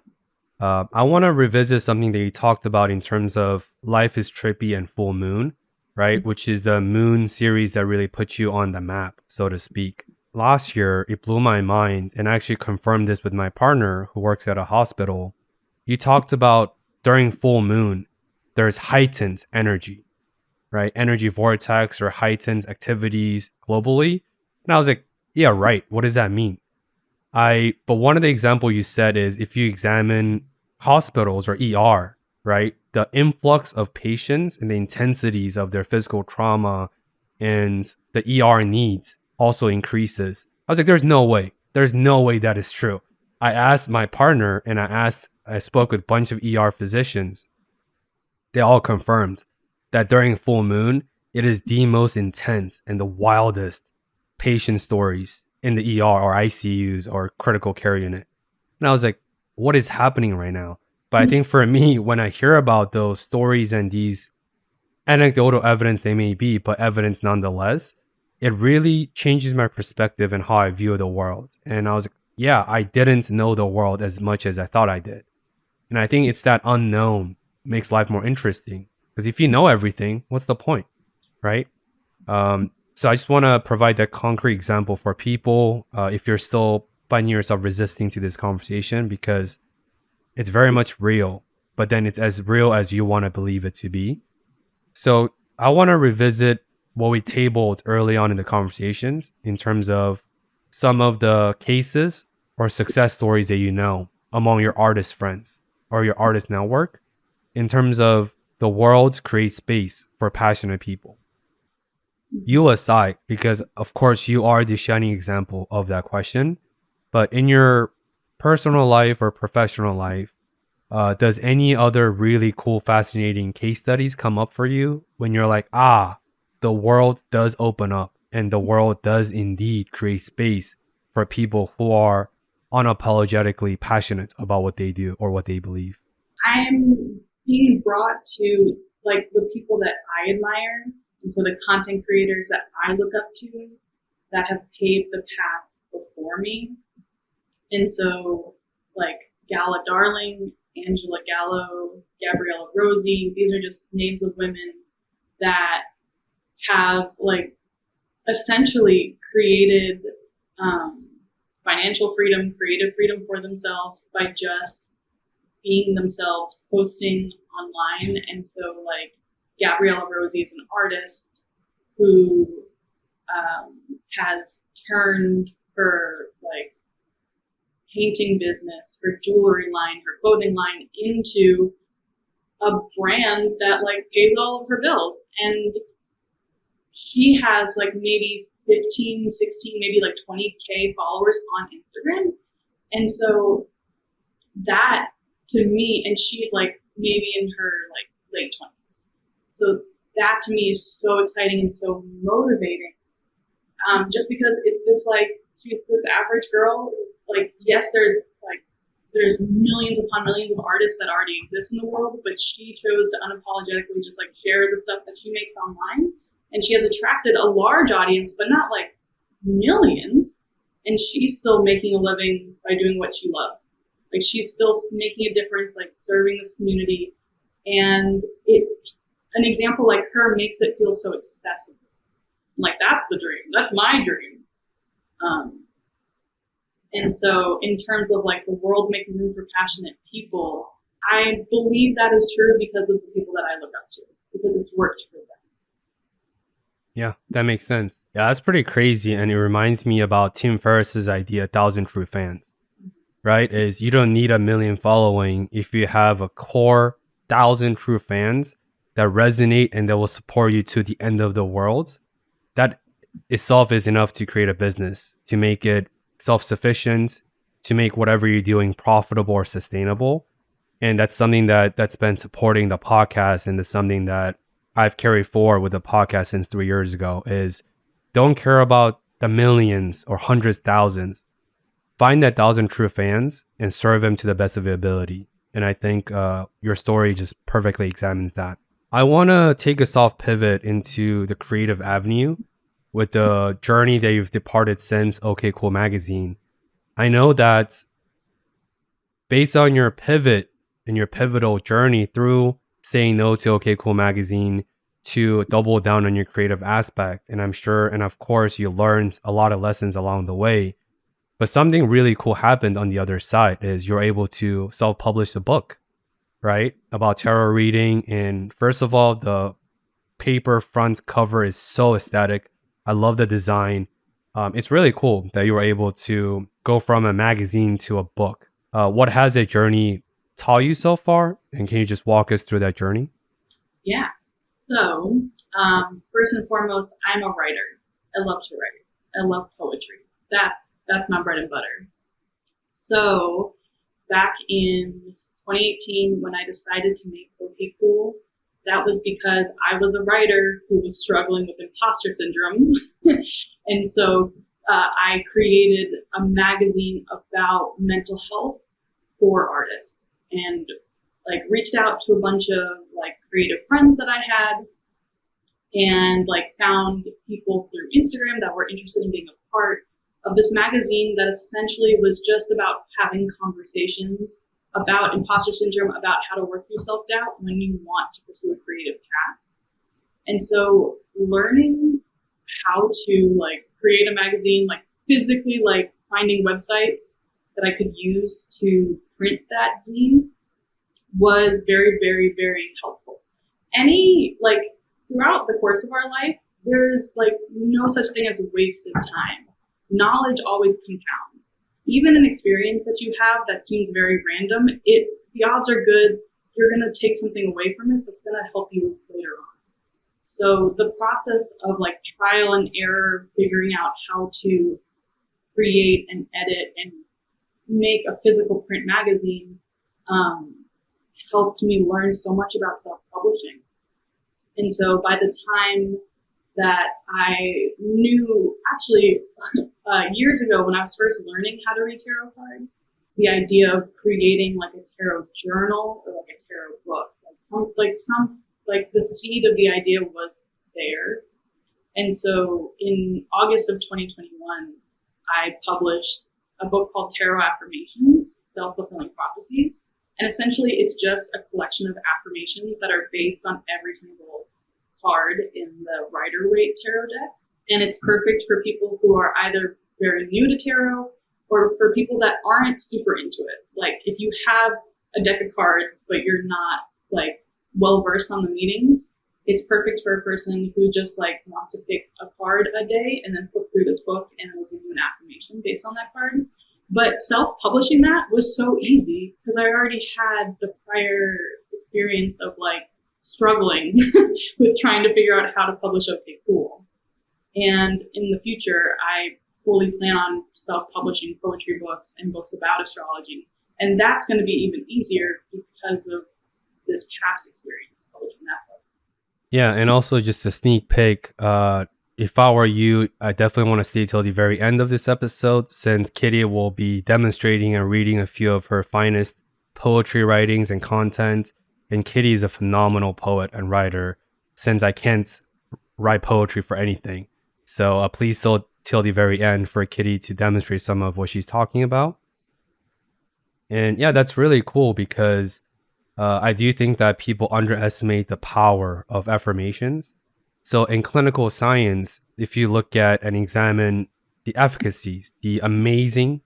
I want to revisit something that you talked about in terms of Life is Trippy and Full Moon, right? Mm-hmm. Which is the Moon series that really put you on the map, so to speak. Last year, it blew my mind, and I actually confirmed this with my partner who works at a hospital. You talked about during full moon, there's heightened energy, right? Energy vortex or heightened activities globally. And I was like, yeah, right. What does that mean? But one of the examples you said is if you examine hospitals or ER, right? The influx of patients and the intensities of their physical trauma and the ER needs also increases. I was like, there's no way that is true. I asked my partner and I spoke with a bunch of ER physicians. They all confirmed that during full moon, it is the most intense and the wildest patient stories in the ER or ICUs or critical care unit. And I was like, what is happening right now? But I think for me, when I hear about those stories and these anecdotal evidence they may be, but evidence nonetheless, it really changes my perspective and how I view the world. And I was like, yeah, I didn't know the world as much as I thought I did. And I think it's that unknown makes life more interesting. Because if you know everything, what's the point, right? So I just want to provide that concrete example for people if you're still finding yourself resisting to this conversation, because it's very much real, but then it's as real as you want to believe it to be. So I want to revisit what we tabled early on in the conversations in terms of some of the cases or success stories that you know among your artist friends or your artist network in terms of the world creates space for passionate people. You aside, because of course you are the shining example of that question, but in your personal life or professional life, does any other really cool, fascinating case studies come up for you when you're like, the world does open up and the world does indeed create space for people who are unapologetically passionate about what they do or what they believe? I'm being brought to like the people that I admire, and so the content creators that I look up to that have paved the path before me. And so like Gala Darling, Angela Gallo, Gabriella Rosie, these are just names of women that have like essentially created financial freedom, creative freedom for themselves by just being themselves, posting online. And so like Gabriella Rosie is an artist who has turned her like painting business, her jewelry line, her clothing line into a brand that like pays all of her bills. And she has like maybe 15, 16, maybe like 20K followers on Instagram. And so that to me, and she's like maybe in her like late 20s. So that to me is so exciting and so motivating. Just because it's this like, she's this average girl. Like, yes, there's millions upon millions of artists that already exist in the world, but she chose to unapologetically just like share the stuff that she makes online. And she has attracted a large audience, but not like millions. And she's still making a living by doing what she loves. Like she's still making a difference, like serving this community. And an example like her makes it feel so accessible. Like that's the dream. That's my dream. And so in terms of like the world making room for passionate people, I believe that is true because of the people that I look up to, because it's worked for them. Yeah, that makes sense. Yeah, that's pretty crazy. And it reminds me about Tim Ferriss's idea, 1,000 true fans, right? Is you don't need a million following if you have a core 1,000 true fans that resonate and that will support you to the end of the world. That itself is enough to create a business, to make it self-sufficient, to make whatever you're doing profitable or sustainable. And that's something that's been supporting the podcast, and it's something that I've carried forward with the podcast since 3 years ago is don't care about the millions or hundreds, thousands. Find that 1,000 true fans and serve them to the best of your ability. And I think your story just perfectly examines that. I want to take a soft pivot into the creative avenue with the journey that you've departed since OK Cool Magazine. I know that based on your pivot and your pivotal journey through saying no to OK Cool Magazine to double down on your creative aspect, and I'm sure, and of course, you learned a lot of lessons along the way. But something really cool happened on the other side is you're able to self-publish a book, right? About tarot reading. And first of all, the paper front cover is so aesthetic. I love the design. It's really cool that you were able to go from a magazine to a book. What has that journey taught you so far? And can you just walk us through that journey? Yeah. So first and foremost, I'm a writer. I love to write. I love poetry. That's my bread and butter. So back in 2018, when I decided to make OK Cool, that was because I was a writer who was struggling with imposter syndrome. And so I created a magazine about mental health for artists and like reached out to a bunch of like creative friends that I had and like found people through Instagram that were interested in being a part of this magazine that essentially was just about having conversations about imposter syndrome, about how to work through self-doubt when you want to pursue a creative path. And so learning how to like create a magazine, like physically like finding websites that I could use to print that zine was very, very, very helpful. Any like throughout the course of our life, there's like no such thing as wasted time. Knowledge always compounds. Even an experience that you have that seems very random, the odds are good you're going to take something away from it that's going to help you later on. So the process of like trial and error, figuring out how to create and edit and make a physical print magazine helped me learn so much about self-publishing. And so by the time that I knew, actually, years ago when I was first learning how to read tarot cards, the idea of creating like a tarot journal or like a tarot book, like the seed of the idea was there. And so in August of 2021, I published a book called Tarot Affirmations, Self-Fulfilling Prophecies. And essentially it's just a collection of affirmations that are based on every single card in the Rider-Waite tarot deck. And it's perfect for people who are either very new to tarot or for people that aren't super into it. Like if you have a deck of cards, but you're not like well-versed on the meanings, it's perfect for a person who just like wants to pick a card a day and then flip through this book and it will give you an affirmation based on that card. But self-publishing that was so easy because I already had the prior experience of like struggling with trying to figure out how to publish Okay Cool. And in the future, I fully plan on self-publishing poetry books and books about astrology. And that's going to be even easier because of this past experience publishing that book. Yeah, and also just a sneak peek, if I were you, I definitely want to stay till the very end of this episode since Kitty will be demonstrating and reading a few of her finest poetry writings and content. And Kitty is a phenomenal poet and writer since I can't write poetry for anything. So please stay till the very end for Kitty to demonstrate some of what she's talking about. And yeah, that's really cool because I do think that people underestimate the power of affirmations. So in clinical science, if you look at and examine the efficacies, the amazing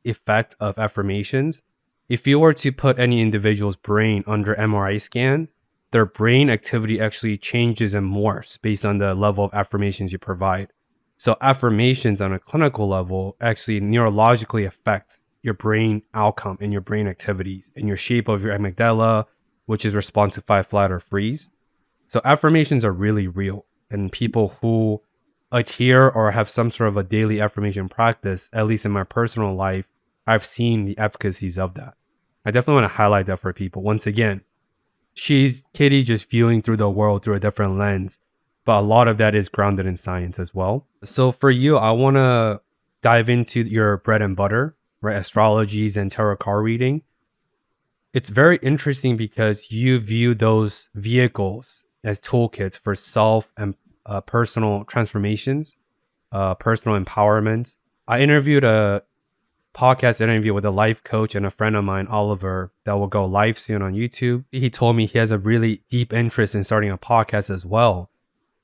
effect of affirmations, if you were to put any individual's brain under MRI scan, their brain activity actually changes and morphs based on the level of affirmations you provide. So affirmations on a clinical level actually neurologically affect your brain outcome and your brain activities and your shape of your amygdala, which is responsive fight, flight, or freeze. So affirmations are really real, and people who adhere or have some sort of a daily affirmation practice, at least in my personal life, I've seen the efficacies of that. I definitely want to highlight that for people. Once again, she's Kitty just viewing through the world through a different lens, but a lot of that is grounded in science as well. So for you, I want to dive into your bread and butter, right? Astrologies and tarot card reading. It's very interesting because you view those vehicles as toolkits for self and personal transformations, personal empowerment. I interviewed a podcast interview with a life coach and a friend of mine, Oliver, that will go live soon on YouTube. He told me he has a really deep interest in starting a podcast as well.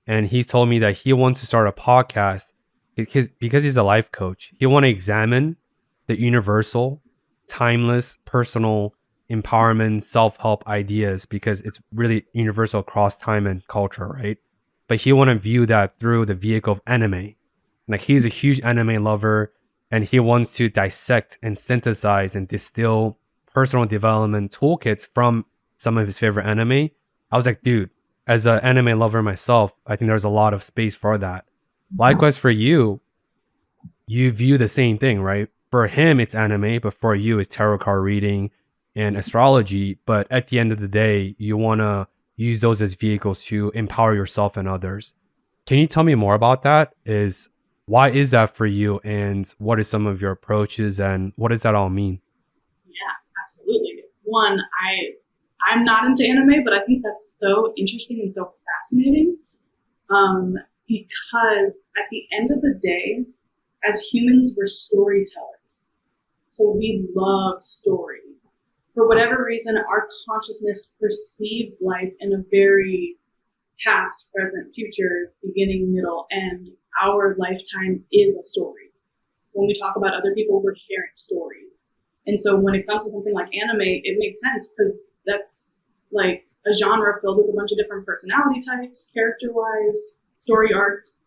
And he told me that he wants to start a podcast because he's a life coach. He wants to examine the universal, timeless, personal empowerment, self-help ideas because it's really universal across time and culture, right? But he want to view that through the vehicle of anime. Like he's a huge anime lover and he wants to dissect and synthesize and distill personal development toolkits from some of his favorite anime. I was like, dude, as an anime lover myself, I think there's a lot of space for that. Likewise for you, you view the same thing, right? For him, it's anime, but for you, it's tarot card reading and astrology. But at the end of the day, you want to use those as vehicles to empower yourself and others. Can you tell me more about that? Why is that for you? And what are some of your approaches and what does that all mean? Yeah, absolutely. One, I'm not into anime, but I think that's so interesting and so fascinating because at the end of the day, as humans, we're storytellers. So we love story. For whatever reason, our consciousness perceives life in a very past, present, future, beginning, middle, end. Our lifetime is a story. When we talk about other people, we're sharing stories. And so when it comes to something like anime, it makes sense because that's like a genre filled with a bunch of different personality types, character-wise, story arcs.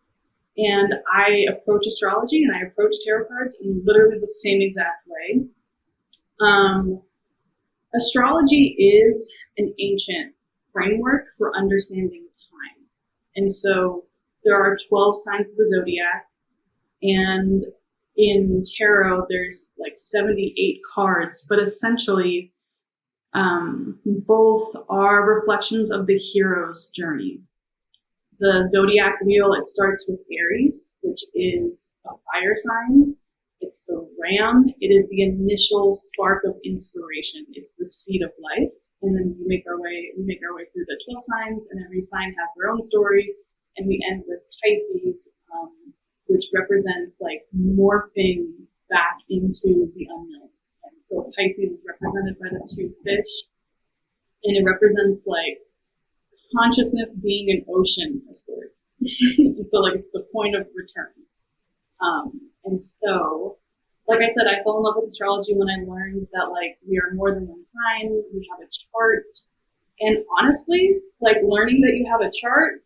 And I approach astrology and I approach tarot cards in literally the same exact way. Astrology is an ancient framework for understanding time. And so there are 12 signs of the zodiac. And in tarot, there's like 78 cards, but essentially both are reflections of the hero's journey. The zodiac wheel, it starts with Aries, which is a fire sign. It's the ram. It is the initial spark of inspiration. It's the seed of life. And then we make our way through the 12 signs, and every sign has their own story. And we end with Pisces, which represents like morphing back into the unknown. And so Pisces is represented by the 2 fish, and it represents like consciousness being an ocean of sorts. And so like it's the point of return. And so, like I said, I fell in love with astrology when I learned that like we are more than one sign, we have a chart. And honestly, like learning that you have a chart,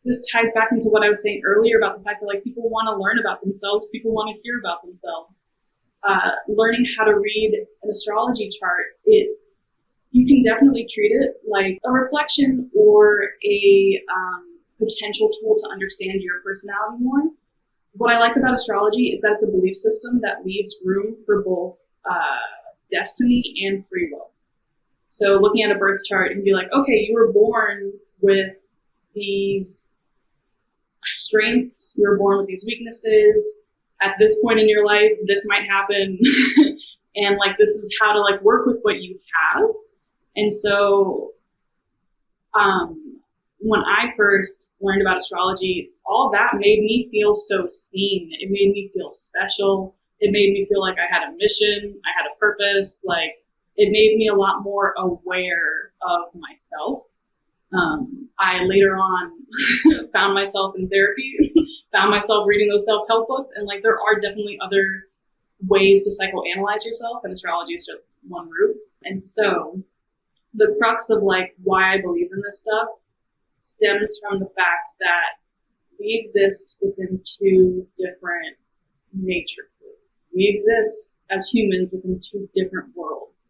this ties back into what I was saying earlier about the fact that like people want to learn about themselves, people want to hear about themselves. Learning how to read an astrology chart, you can definitely treat it like a reflection or a potential tool to understand your personality more. What I like about astrology is that it's a belief system that leaves room for both destiny and free will. So looking at a birth chart and be like, okay, you were born with these strengths, you were born with these weaknesses. At this point in your life, this might happen. And like, this is how to like work with what you have. And so, when I first learned about astrology, all that made me feel so seen. It made me feel special. It made me feel like I had a mission. I had a purpose. Like it made me a lot more aware of myself. I later on found myself in therapy, found myself reading those self-help books. And like, there are definitely other ways to psychoanalyze yourself, and astrology is just one route. And so the crux of like why I believe in this stuff stems from the fact that we exist within 2 different matrices. We exist as humans within 2 different worlds.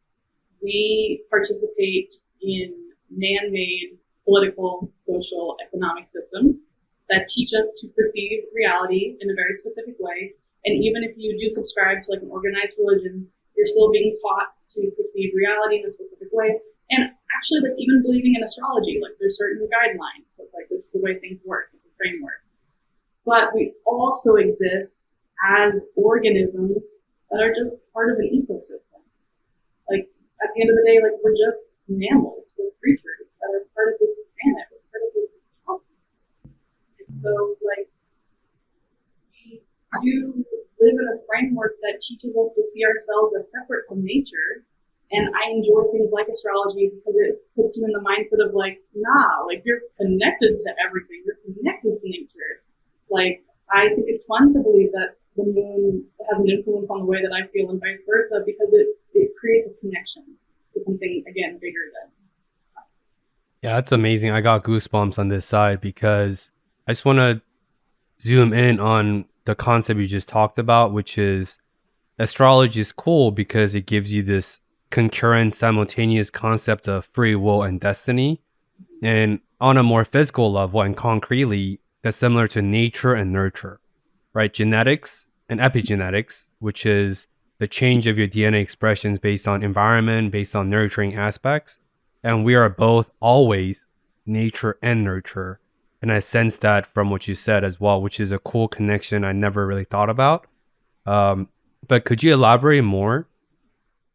We participate in man-made political, social, economic systems that teach us to perceive reality in a very specific way. And even if you do subscribe to like an organized religion, you're still being taught to perceive reality in a specific way. And actually, like even believing in astrology, like there's certain guidelines. So it's like, this is the way things work. It's a framework. But we also exist as organisms that are just part of an ecosystem. Like at the end of the day, like we're just mammals, we're creatures that are part of this planet, we're part of this cosmos. And so like we do live in a framework that teaches us to see ourselves as separate from nature. And I enjoy things like astrology because it puts you in the mindset of like, nah, like you're connected to everything. You're connected to nature. Like, I think it's fun to believe that the moon has an influence on the way that I feel and vice versa because it creates a connection to something, again, bigger than us. Yeah, that's amazing. I got goosebumps on this side because I just want to zoom in on the concept you just talked about, which is astrology is cool because it gives you this concurrent, simultaneous concept of free will and destiny. And on a more physical level and concretely, that's similar to nature and nurture, right? Genetics and epigenetics, which is the change of your DNA expressions based on environment, based on nurturing aspects. And we are both always nature and nurture. And I sense that from what you said as well, which is a cool connection I never really thought about. But could you elaborate more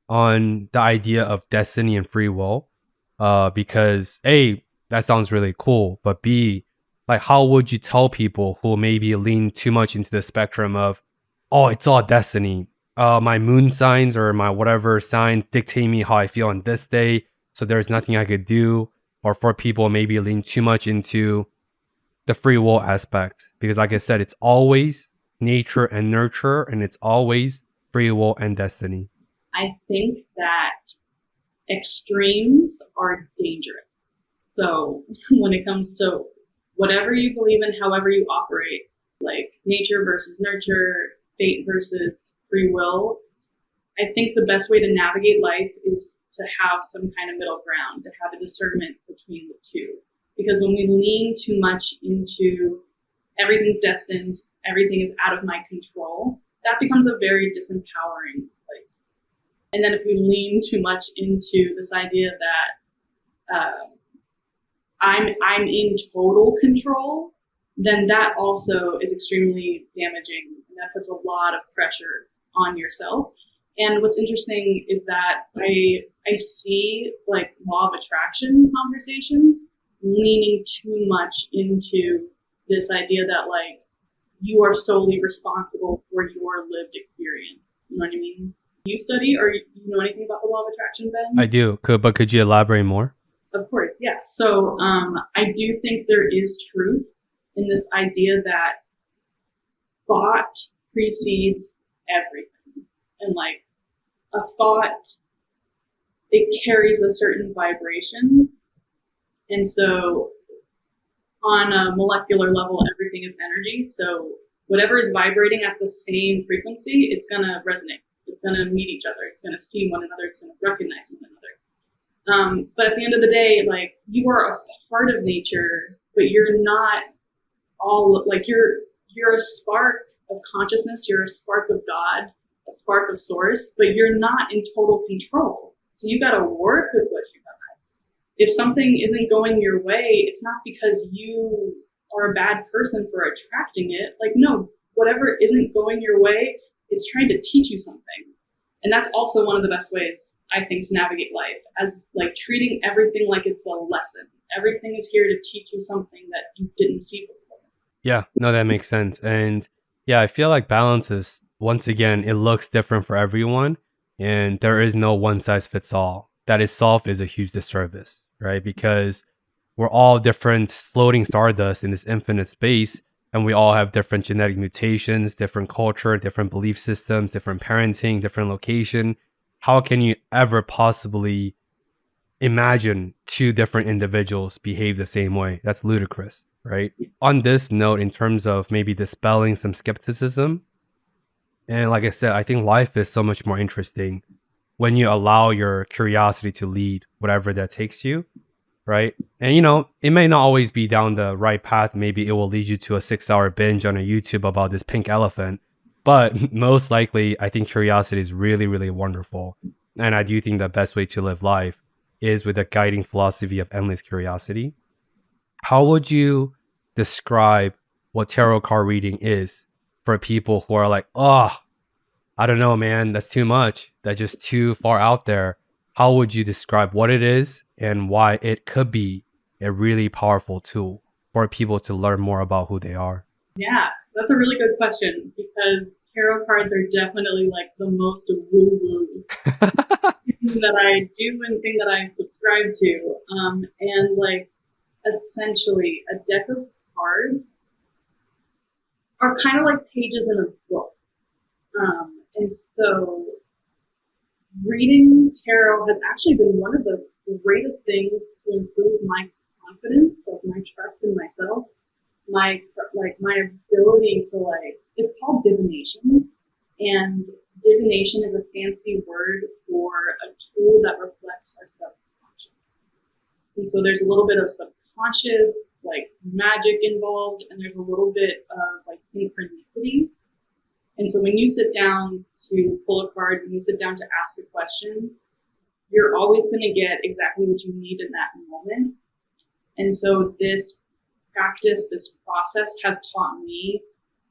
on the idea of destiny and free will? Because A, that sounds really cool, but B, like how would you tell people who maybe lean too much into the spectrum of, oh, it's all destiny. My moon signs or my whatever signs dictate me how I feel on this day, so there's nothing I could do. Or for people maybe lean too much into the free will aspect, because like I said, it's always nature and nurture, and it's always free will and destiny. I think that extremes are dangerous. So when it comes to whatever you believe in, however you operate, like nature versus nurture, fate versus free will, I think the best way to navigate life is to have some kind of middle ground, to have a discernment between the two. Because when we lean too much into everything's destined, everything is out of my control, that becomes a very disempowering place. And then if we lean too much into this idea that I'm in total control, then that also is extremely damaging, and that puts a lot of pressure on yourself. And what's interesting is that I see like law of attraction conversations leaning too much into this idea that like you are solely responsible for your lived experience. You know what I mean? You study or you know anything about the law of attraction, Ben? I do. But could you elaborate more? Of course, yeah. So I do think there is truth in this idea that thought precedes everything. And like a thought, it carries a certain vibration. And so on a molecular level, everything is energy. So whatever is vibrating at the same frequency, it's going to resonate. It's going to meet each other. It's going to see one another. It's going to recognize one another. But at the end of the day, like you are a part of nature, but you're not all like you're a spark of consciousness. You're a spark of God, a spark of source, but you're not in total control. So you got to work with what you got. If something isn't going your way, it's not because you are a bad person for attracting it. Like, no, whatever isn't going your way, it's trying to teach you something. And that's also one of the best ways, I think, to navigate life, as like treating everything like it's a lesson. Everything is here to teach you something that you didn't see before. Yeah, no, that makes sense. And yeah, I feel like balance is, once again, it looks different for everyone. And there is no one size fits all. That itself is a huge disservice, right? Because we're all different floating stardust in this infinite space, and we all have different genetic mutations, different culture, different belief systems, different parenting, different location. How can you ever possibly imagine two different individuals behave the same way? That's ludicrous, right? On this note, in terms of maybe dispelling some skepticism, and like I said, I think life is so much more interesting when you allow your curiosity to lead whatever that takes you, right? And, you know, it may not always be down the right path. Maybe it will lead you to a 6-hour binge on a YouTube about this pink elephant. But most likely, I think curiosity is really, really wonderful. And I do think the best way to live life is with a guiding philosophy of endless curiosity. How would you describe what tarot card reading is for people who are like, oh, I don't know, man, that's too much. That's just too far out there. How would you describe what it is and why it could be a really powerful tool for people to learn more about who they are? Yeah, that's a really good question, because tarot cards are definitely like the most woo-woo thing that I do and thing that I subscribe to. And like essentially a deck of cards are kind of like pages in a book. And so reading tarot has actually been one of the greatest things to improve my confidence, like my trust in myself, my ability to like, it's called divination. And divination is a fancy word for a tool that reflects our subconscious. And so there's a little bit of subconscious, like magic involved, and there's a little bit of like synchronicity. And so when you sit down to pull a card, when you sit down to ask a question, you're always going to get exactly what you need in that moment. And so this practice, this process has taught me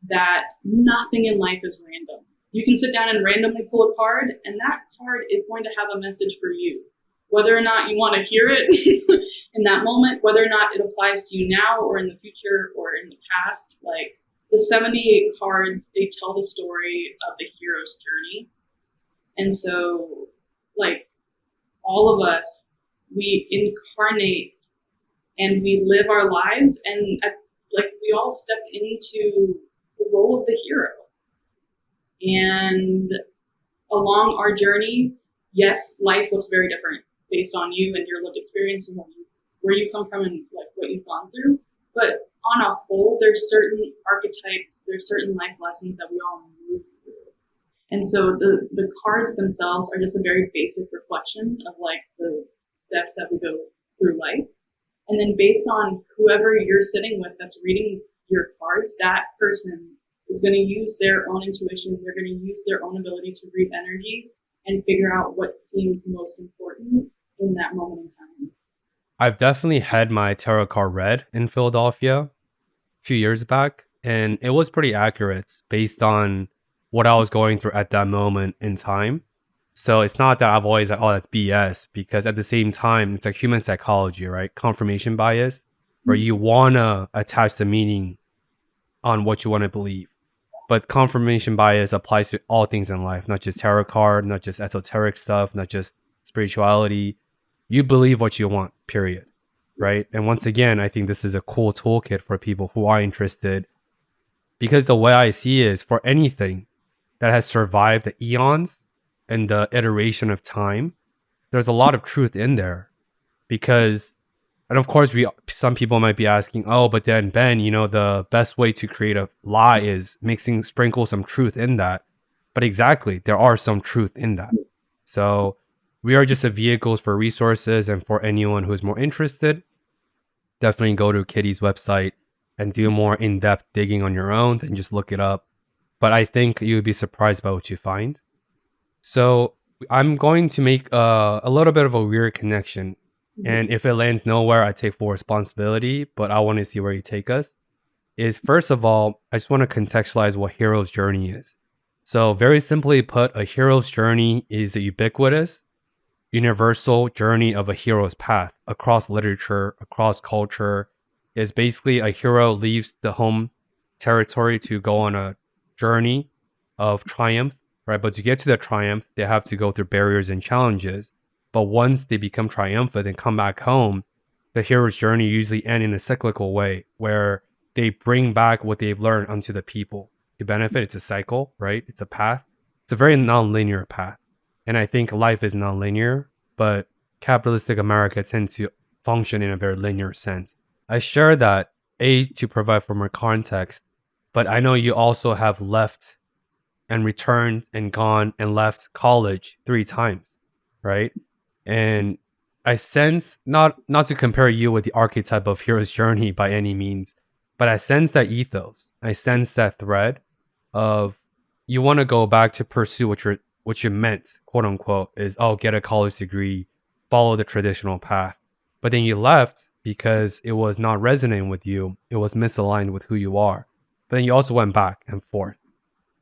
that nothing in life is random. You can sit down and randomly pull a card, and that card is going to have a message for you. Whether or not you want to hear it in that moment, whether or not it applies to you now or in the future or in the past, like, the 78 cards, they tell the story of the hero's journey. And so, like, all of us, we incarnate and we live our lives, and like we all step into the role of the hero. And along our journey, yes, life looks very different. based on you and your lived experience and where you come from and like what you've gone through. But on a whole, there's certain archetypes, there's certain life lessons that we all move through. And so the cards themselves are just a very basic reflection of like the steps that we go through life. And then based on whoever you're sitting with that's reading your cards, that person is going to use their own intuition. They're going to use their own ability to read energy and figure out what seems most important in that moment in time. I've definitely had my tarot card read in Philadelphia a few years back, and it was pretty accurate based on what I was going through at that moment in time. So it's not that I've always like, oh, that's BS, because at the same time, it's like human psychology, right? Confirmation bias, where you want to attach the meaning on what you want to believe. But confirmation bias applies to all things in life, not just tarot card, not just esoteric stuff, not just spirituality. You believe what you want, period. Right? And once again, I think this is a cool toolkit for people who are interested, because the way I see it is for anything that has survived the eons and the iteration of time, there's a lot of truth in there. Because, and of course, some people might be asking, oh, but then Ben, the best way to create a lie is sprinkle some truth in that. But exactly, there are some truth in that. So we are just a vehicles for resources, and for anyone who's more interested, definitely go to Kitty's website and do more in-depth digging on your own and just look it up. But I think you would be surprised by what you find. So I'm going to make a little bit of a weird connection. And if it lands nowhere, I take full responsibility, but I want to see where you take us. Is first of all, I just want to contextualize what hero's journey is. So very simply put, a hero's journey is the ubiquitous, universal journey of a hero's path across literature, across culture. Is basically a hero leaves the home territory to go on a journey of triumph, right? But to get to the triumph, they have to go through barriers and challenges. But once they become triumphant and come back home, the hero's journey usually ends in a cyclical way where they bring back what they've learned onto the people to benefit. It's a cycle, right? It's a path. It's a very non-linear path. And I think life is non-linear, but capitalistic America tends to function in a very linear sense. I share that, to provide for more context, but I know you also have left and returned and gone and left college 3 times, right? And I sense, not to compare you with the archetype of hero's journey by any means, but I sense that ethos. I sense that thread of you want to go back to pursue what you meant, quote unquote, is, get a college degree, follow the traditional path. But then you left because it was not resonating with you. It was misaligned with who you are. But then you also went back and forth.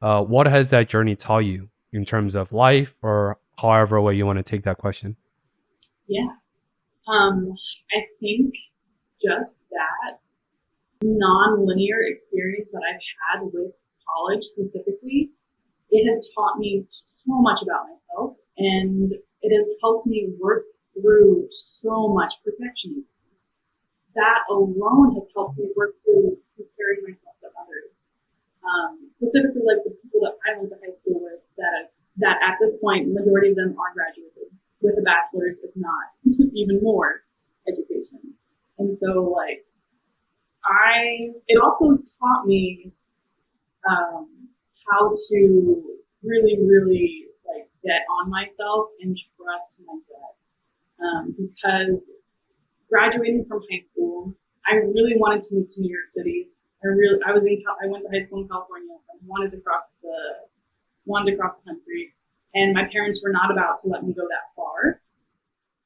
What has that journey taught you in terms of life, or however way you want to take that question? Yeah. I think just that non-linear experience that I've had with college specifically, it has taught me so much about myself, and it has helped me work through so much perfectionism. That alone has helped me work through comparing myself to others. Specifically, like the people that I went to high school with, that at this point, the majority of them are graduated with a bachelor's, if not even more education. And so, it also taught me how to really, really get on myself and trust my gut. Because graduating from high school, I really wanted to move to New York City. I went to high school in California. I wanted to cross the country, and my parents were not about to let me go that far.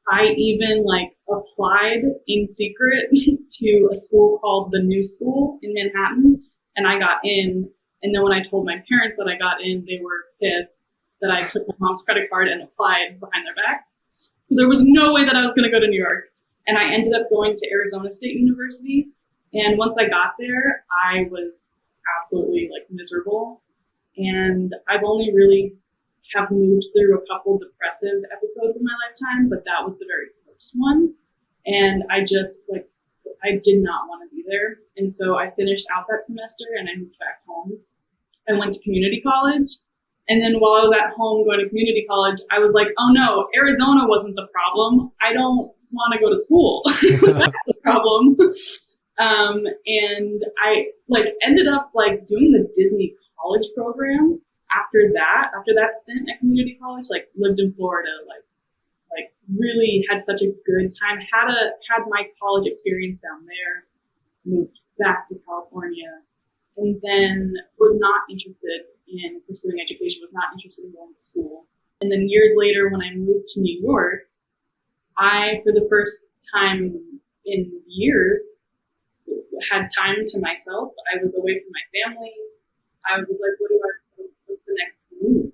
I even applied in secret to a school called the New School in Manhattan, and I got in. And then when I told my parents that I got in, they were pissed that I took my mom's credit card and applied behind their back. So there was no way that I was going to go to New York. And I ended up going to Arizona State University. And once I got there, I was absolutely miserable. And I've only really have moved through a couple depressive episodes in my lifetime, but that was the very first one. And I just I did not want to be there. And so I finished out that semester and I moved back home. I went to community college, And then while I was at home going to community college, I was like, oh no, Arizona wasn't the problem. I don't want to go to school. That's the problem. And I like ended up like doing the Disney college program after that stint at community college, like lived in Florida, like really had such a good time, had my college experience down there, moved back to California, and then was not interested in pursuing education, was not interested in going to school. And then years later, when I moved to New York, I, for the first time in years, had time to myself. I was away from my family. I was like, what's the next move?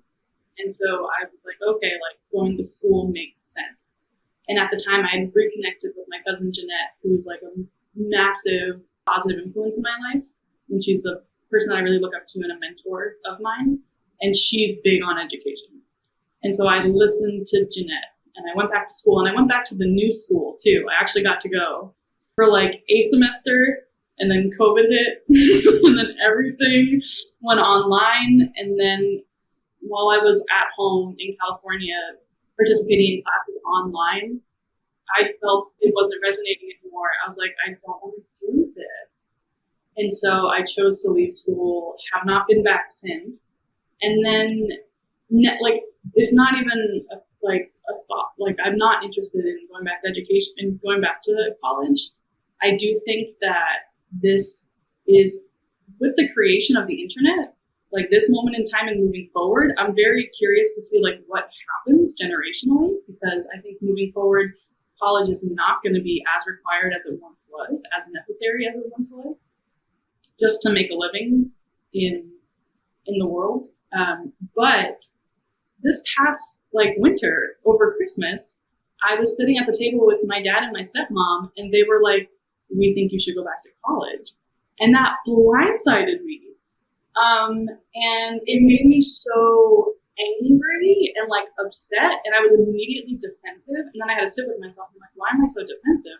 And so I was like, okay, like going to school makes sense. And at the time I had reconnected with my cousin Jeanette, who was like a massive positive influence in my life. And she's a person that I really look up to and a mentor of mine. And she's big on education. And so I listened to Jeanette and I went back to school, and I went back to the new school too. I actually got to go for like a semester, and then COVID hit and then everything went online. And then while I was at home in California participating in classes online, I felt it wasn't resonating anymore. I was like, I don't want to do this. And so I chose to leave school, have not been back since. And then like, it's not even a thought. Like, I'm not interested in going back to education and going back to college. I do think that this is, with the creation of the internet, like this moment in time and moving forward, I'm very curious to see like what happens generationally, because I think moving forward, college is not going to be as required as it once was, as necessary as it once was, just to make a living in the world. But this past like winter over Christmas, I was sitting at the table with my dad and my stepmom, and they were like, we think you should go back to college. And that blindsided me. And it made me so angry and like upset, and I was immediately defensive. And then I had to sit with myself and like, why am I so defensive?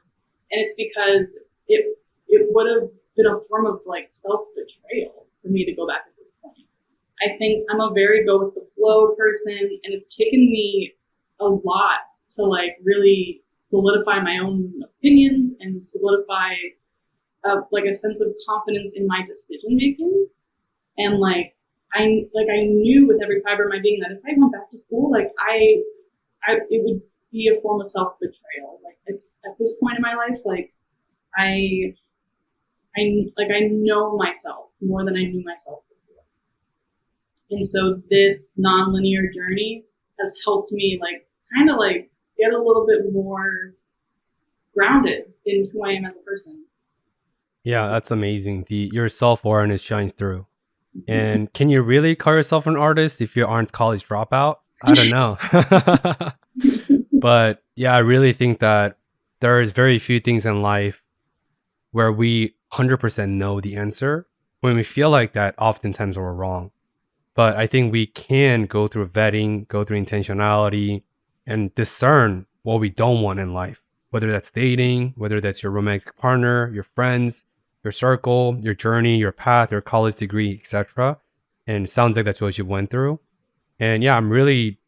And it's because it would have been a form of like self-betrayal for me to go back at this point. I think I'm a very go with the flow person, and it's taken me a lot to like really solidify my own opinions and solidify like a sense of confidence in my decision making. And like I knew with every fiber of my being that if I went back to school, like it would be a form of self-betrayal. Like, it's at this point in my life, like I know myself more than I knew myself before. And so this nonlinear journey has helped me like kind of like get a little bit more grounded in who I am as a person. Yeah, that's amazing. Your self-awareness shines through. And can you really call yourself an artist if you aren't college dropout? I don't know. But yeah, I really think that there is very few things in life where we 100% know the answer. When we feel like that, oftentimes we're wrong. But I think we can go through vetting, go through intentionality, and discern what we don't want in life, whether that's dating, whether that's your romantic partner, your friends, your circle, your journey, your path, your college degree, etc. And it sounds like that's what you went through. And yeah, I'm really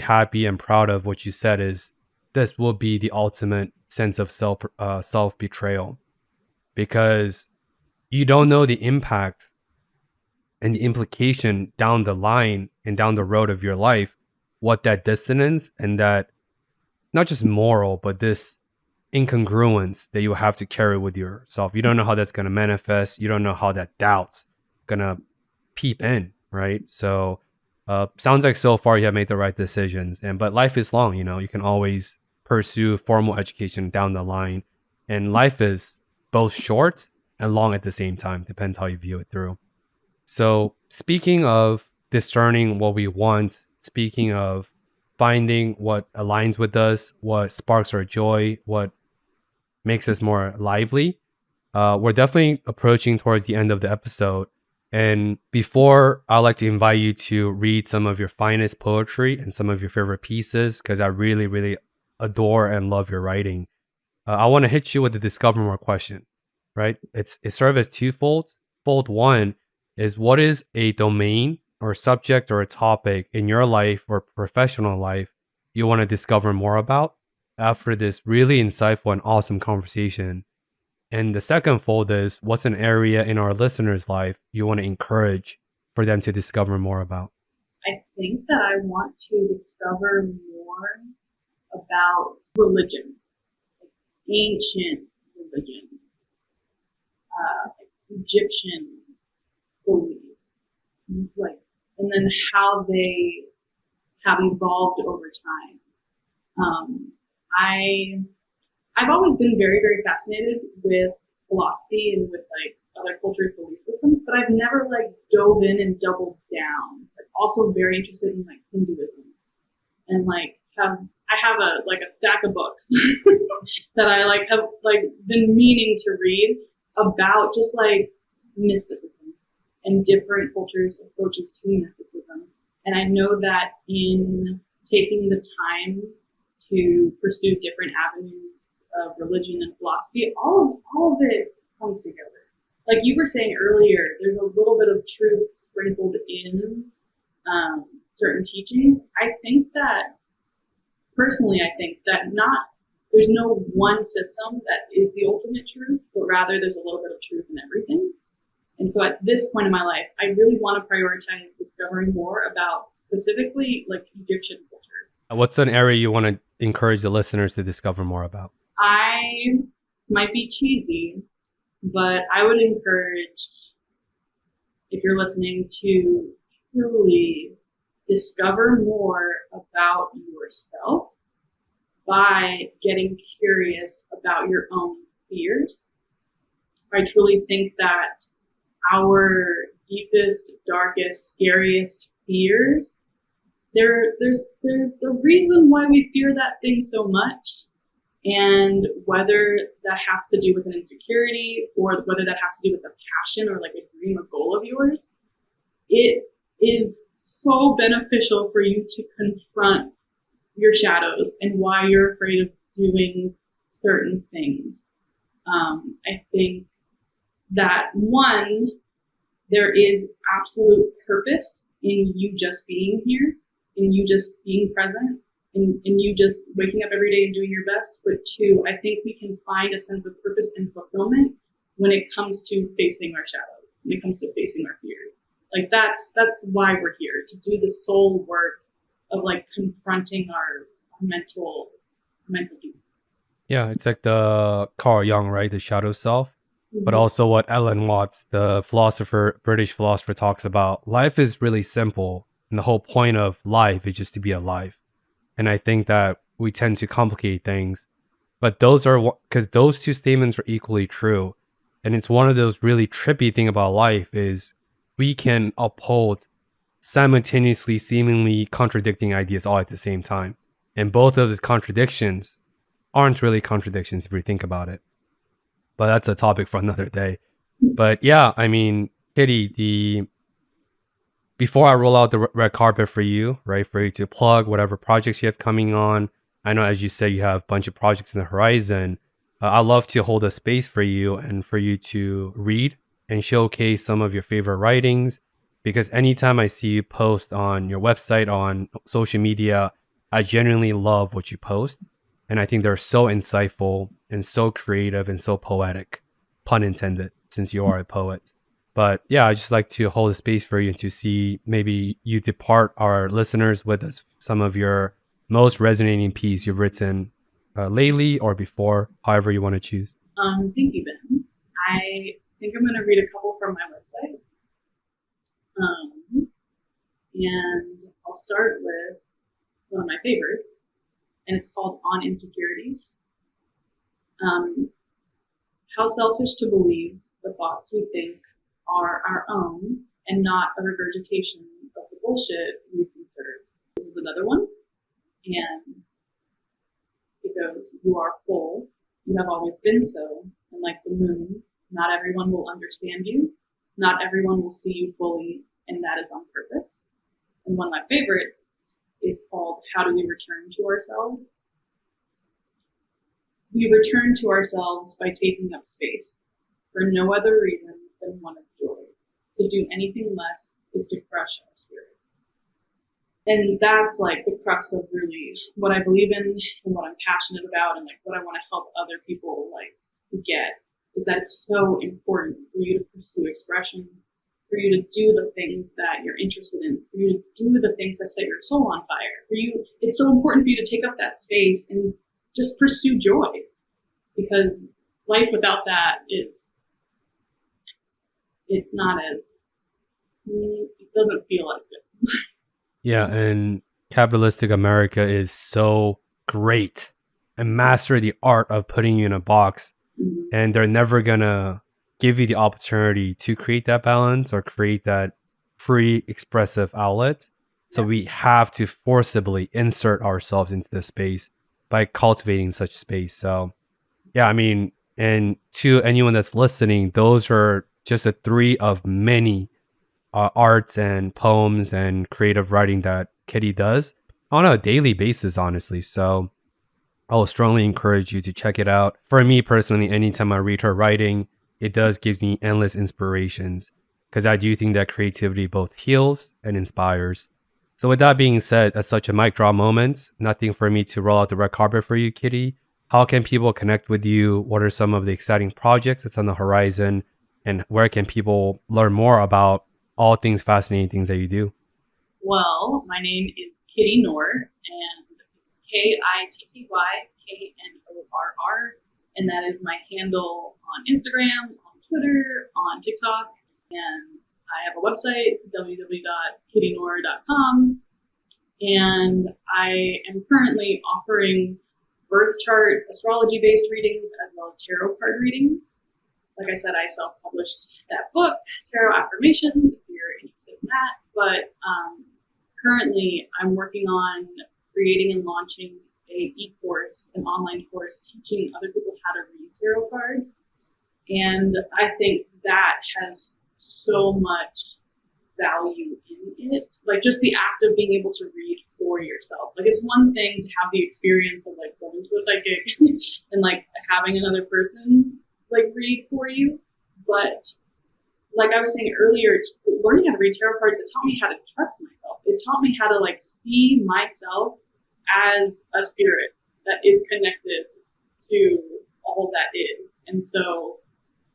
happy and proud of what you said. Is this will be the ultimate sense of self-betrayal, because you don't know the impact and the implication down the line and down the road of your life, what that dissonance and that not just moral, but this incongruence that you have to carry with yourself. You don't know how that's going to manifest. You don't know how that doubt's going to peep in, right? So sounds like so far you have made the right decisions. But life is long, you can always pursue formal education down the line. And life is both short and long at the same time. Depends how you view it through. So speaking of discerning what we want, speaking of finding what aligns with us, what sparks our joy, what makes us more lively, we're definitely approaching towards the end of the episode. And before, I'd like to invite you to read some of your finest poetry and some of your favorite pieces, because I really, really adore and love your writing. I want to hit you with the discover more question, right? It serves as twofold. Fold one is, what is a domain or subject or a topic in your life or professional life you want to discover more about after this really insightful and awesome conversation? And the second fold is, what's an area in our listeners' life you want to encourage for them to discover more about? I think that I want to discover more about religion, ancient religion, Egyptian beliefs, and then how they have evolved over time. I've always been very, very fascinated with philosophy and with other cultures' belief systems, but I've never dove in and doubled down. Also very interested in Hinduism, and I have a stack of books that I have been meaning to read about just mysticism and different cultures' approaches to mysticism. And I know that in taking the time to pursue different avenues of religion and philosophy, all of it comes together. Like you were saying earlier, there's a little bit of truth sprinkled in certain teachings. Personally, I think that there's no one system that is the ultimate truth, but rather there's a little bit of truth in everything. And so at this point in my life, I really want to prioritize discovering more about specifically Egyptian culture. What's an area you want to encourage the listeners to discover more about? I might be cheesy, but I would encourage, if you're listening, to truly discover more about yourself by getting curious about your own fears. I truly think that our deepest, darkest, scariest fears, there's the reason why we fear that thing so much, and whether that has to do with an insecurity or whether that has to do with a passion or a dream or goal of yours, it is so beneficial for you to confront your shadows and why you're afraid of doing certain things. I think that one, there is absolute purpose in you just being here, in you just being present, in you just waking up every day and doing your best. But two, I think we can find a sense of purpose and fulfillment when it comes to facing our shadows, when it comes to facing our fears. That's why we're here, to do the soul work of confronting our mental demons. Yeah, it's like the Carl Jung, right? The shadow self. Mm-hmm. But also what Ellen Watts, the British philosopher, talks about. Life is really simple. And the whole point of life is just to be alive. And I think that we tend to complicate things. But because those two statements are equally true. And it's one of those really trippy thing about life is we can uphold simultaneously seemingly contradicting ideas all at the same time. And both of those contradictions aren't really contradictions if you think about it. But that's a topic for another day. But yeah, I mean, Kitty, before I roll out the red carpet for you, right, for you to plug whatever projects you have coming on. I know, as you said, you have a bunch of projects in the horizon. I'd love to hold a space for you and for you to read and showcase some of your favorite writings. Because anytime I see you post on your website, on social media, I genuinely love what you post. And I think they're so insightful and so creative and so poetic, pun intended, since you are a poet. But yeah, I just like to hold a space for you to see maybe you depart our listeners with some of your most resonating piece you've written lately or before, however you want to choose. Thank you, Ben. I think I'm going to read a couple from my website. And I'll start with one of my favorites, and it's called On Insecurities. How selfish to believe the thoughts we think are our own and not a regurgitation of the bullshit we've considered. This is another one, and it goes, you are full, you have always been so, and like the moon, not everyone will understand you, not everyone will see you fully, and that is on purpose. And one of my favorites is called How Do We Return to Ourselves? We return to ourselves by taking up space, for no other reason than one of joy. to do anything less is to crush our spirit. And that's like the crux of really what I believe in and what I'm passionate about, and like what I want to help other people like get, is that it's so important for you to pursue expression, for you to do the things that you're interested in, for you to do the things that set your soul on fire. For you, it's so important for you to take up that space and just pursue joy, because life without that it's not as, it doesn't feel as good. Yeah, and capitalistic America is so great and master the art of putting you in a box, and they're never gonna give you the opportunity to create that balance or create that free expressive outlet. So we have to forcibly insert ourselves into the space by cultivating such space. So yeah, I mean, and to anyone that's listening, those are just the 3 of many arts and poems and creative writing that Kitty does on a daily basis, honestly. So I will strongly encourage you to check it out. For me personally, anytime I read her writing, it does give me endless inspirations, because I do think that creativity both heals and inspires. So with that being said, at such a mic drop moment, nothing for me to roll out the red carpet for you, Kitty. How can people connect with you? What are some of the exciting projects that's on the horizon? And where can people learn more about all things fascinating things that you do? Well, my name is Kitty Knorr, and it's KITTYKNORR, and that is my handle on Instagram, on Twitter, on TikTok, and I have a website, www.kittyknorr.com, and I am currently offering birth chart astrology-based readings as well as tarot card readings. Like I said, I self-published that book, Tarot Affirmations, if you're interested in that. But currently, I'm working on creating and launching an e-course, an online course teaching other people how to read tarot cards. And I think that has so much value in it. Like just the act of being able to read for yourself. Like it's one thing to have the experience of like going to a psychic and like having another person like read for you, but like I was saying earlier, learning how to read tarot cards, it taught me how to trust myself. It taught me how to like see myself as a spirit that is connected to all that is. And so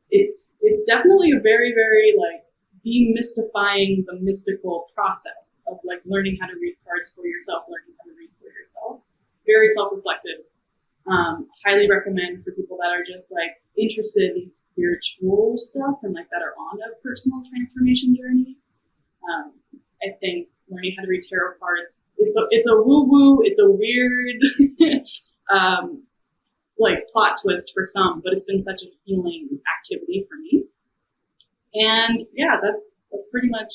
it's definitely a very, very like demystifying the mystical process of like learning how to read cards for yourself, learning how to read for yourself. Very self-reflective. Highly recommend for people that are just like interested in spiritual stuff and like that are on a personal transformation journey. I think learning how to read tarot cards, it's a woo-woo, it's a weird like plot twist for some, but it's been such a healing activity for me. And yeah, that's pretty much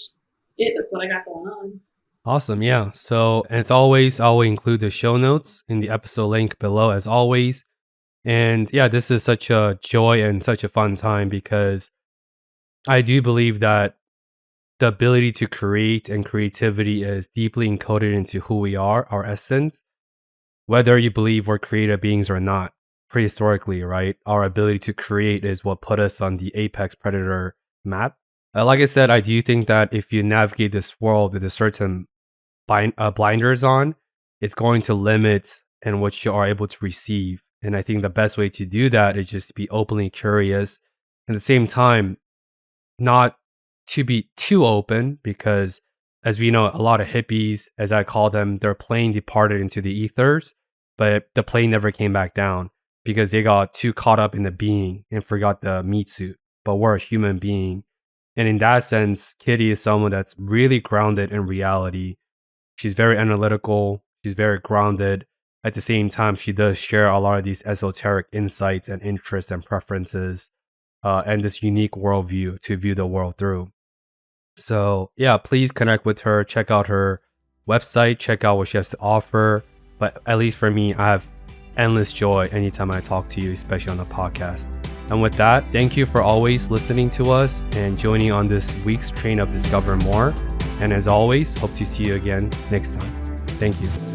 it. That's what I got going on. Awesome. Yeah. So as always, I will include the show notes in the episode link below as always. And yeah, this is such a joy and such a fun time, because I do believe that the ability to create and creativity is deeply encoded into who we are, our essence, whether you believe we're creative beings or not. Prehistorically, right? Our ability to create is what put us on the apex predator map. Like I said, I do think that if you navigate this world with a certain blinders on, it's going to limit in what you are able to receive. And I think the best way to do that is just to be openly curious. At the same time, not to be too open, because as we know, a lot of hippies, as I call them, their plane departed into the ethers, but the plane never came back down because they got too caught up in the being and forgot the meat suit. But we're a human being. And in that sense, Kitty is someone that's really grounded in reality. She's very analytical. She's very grounded. At the same time, she does share a lot of these esoteric insights and interests and preferences, and this unique worldview to view the world through. So yeah, please connect with her. Check out her website. Check out what she has to offer. But at least for me, I have endless joy anytime I talk to you, especially on the podcast. And with that, thank you for always listening to us and joining on this week's train of Discover More. And as always, hope to see you again next time. Thank you.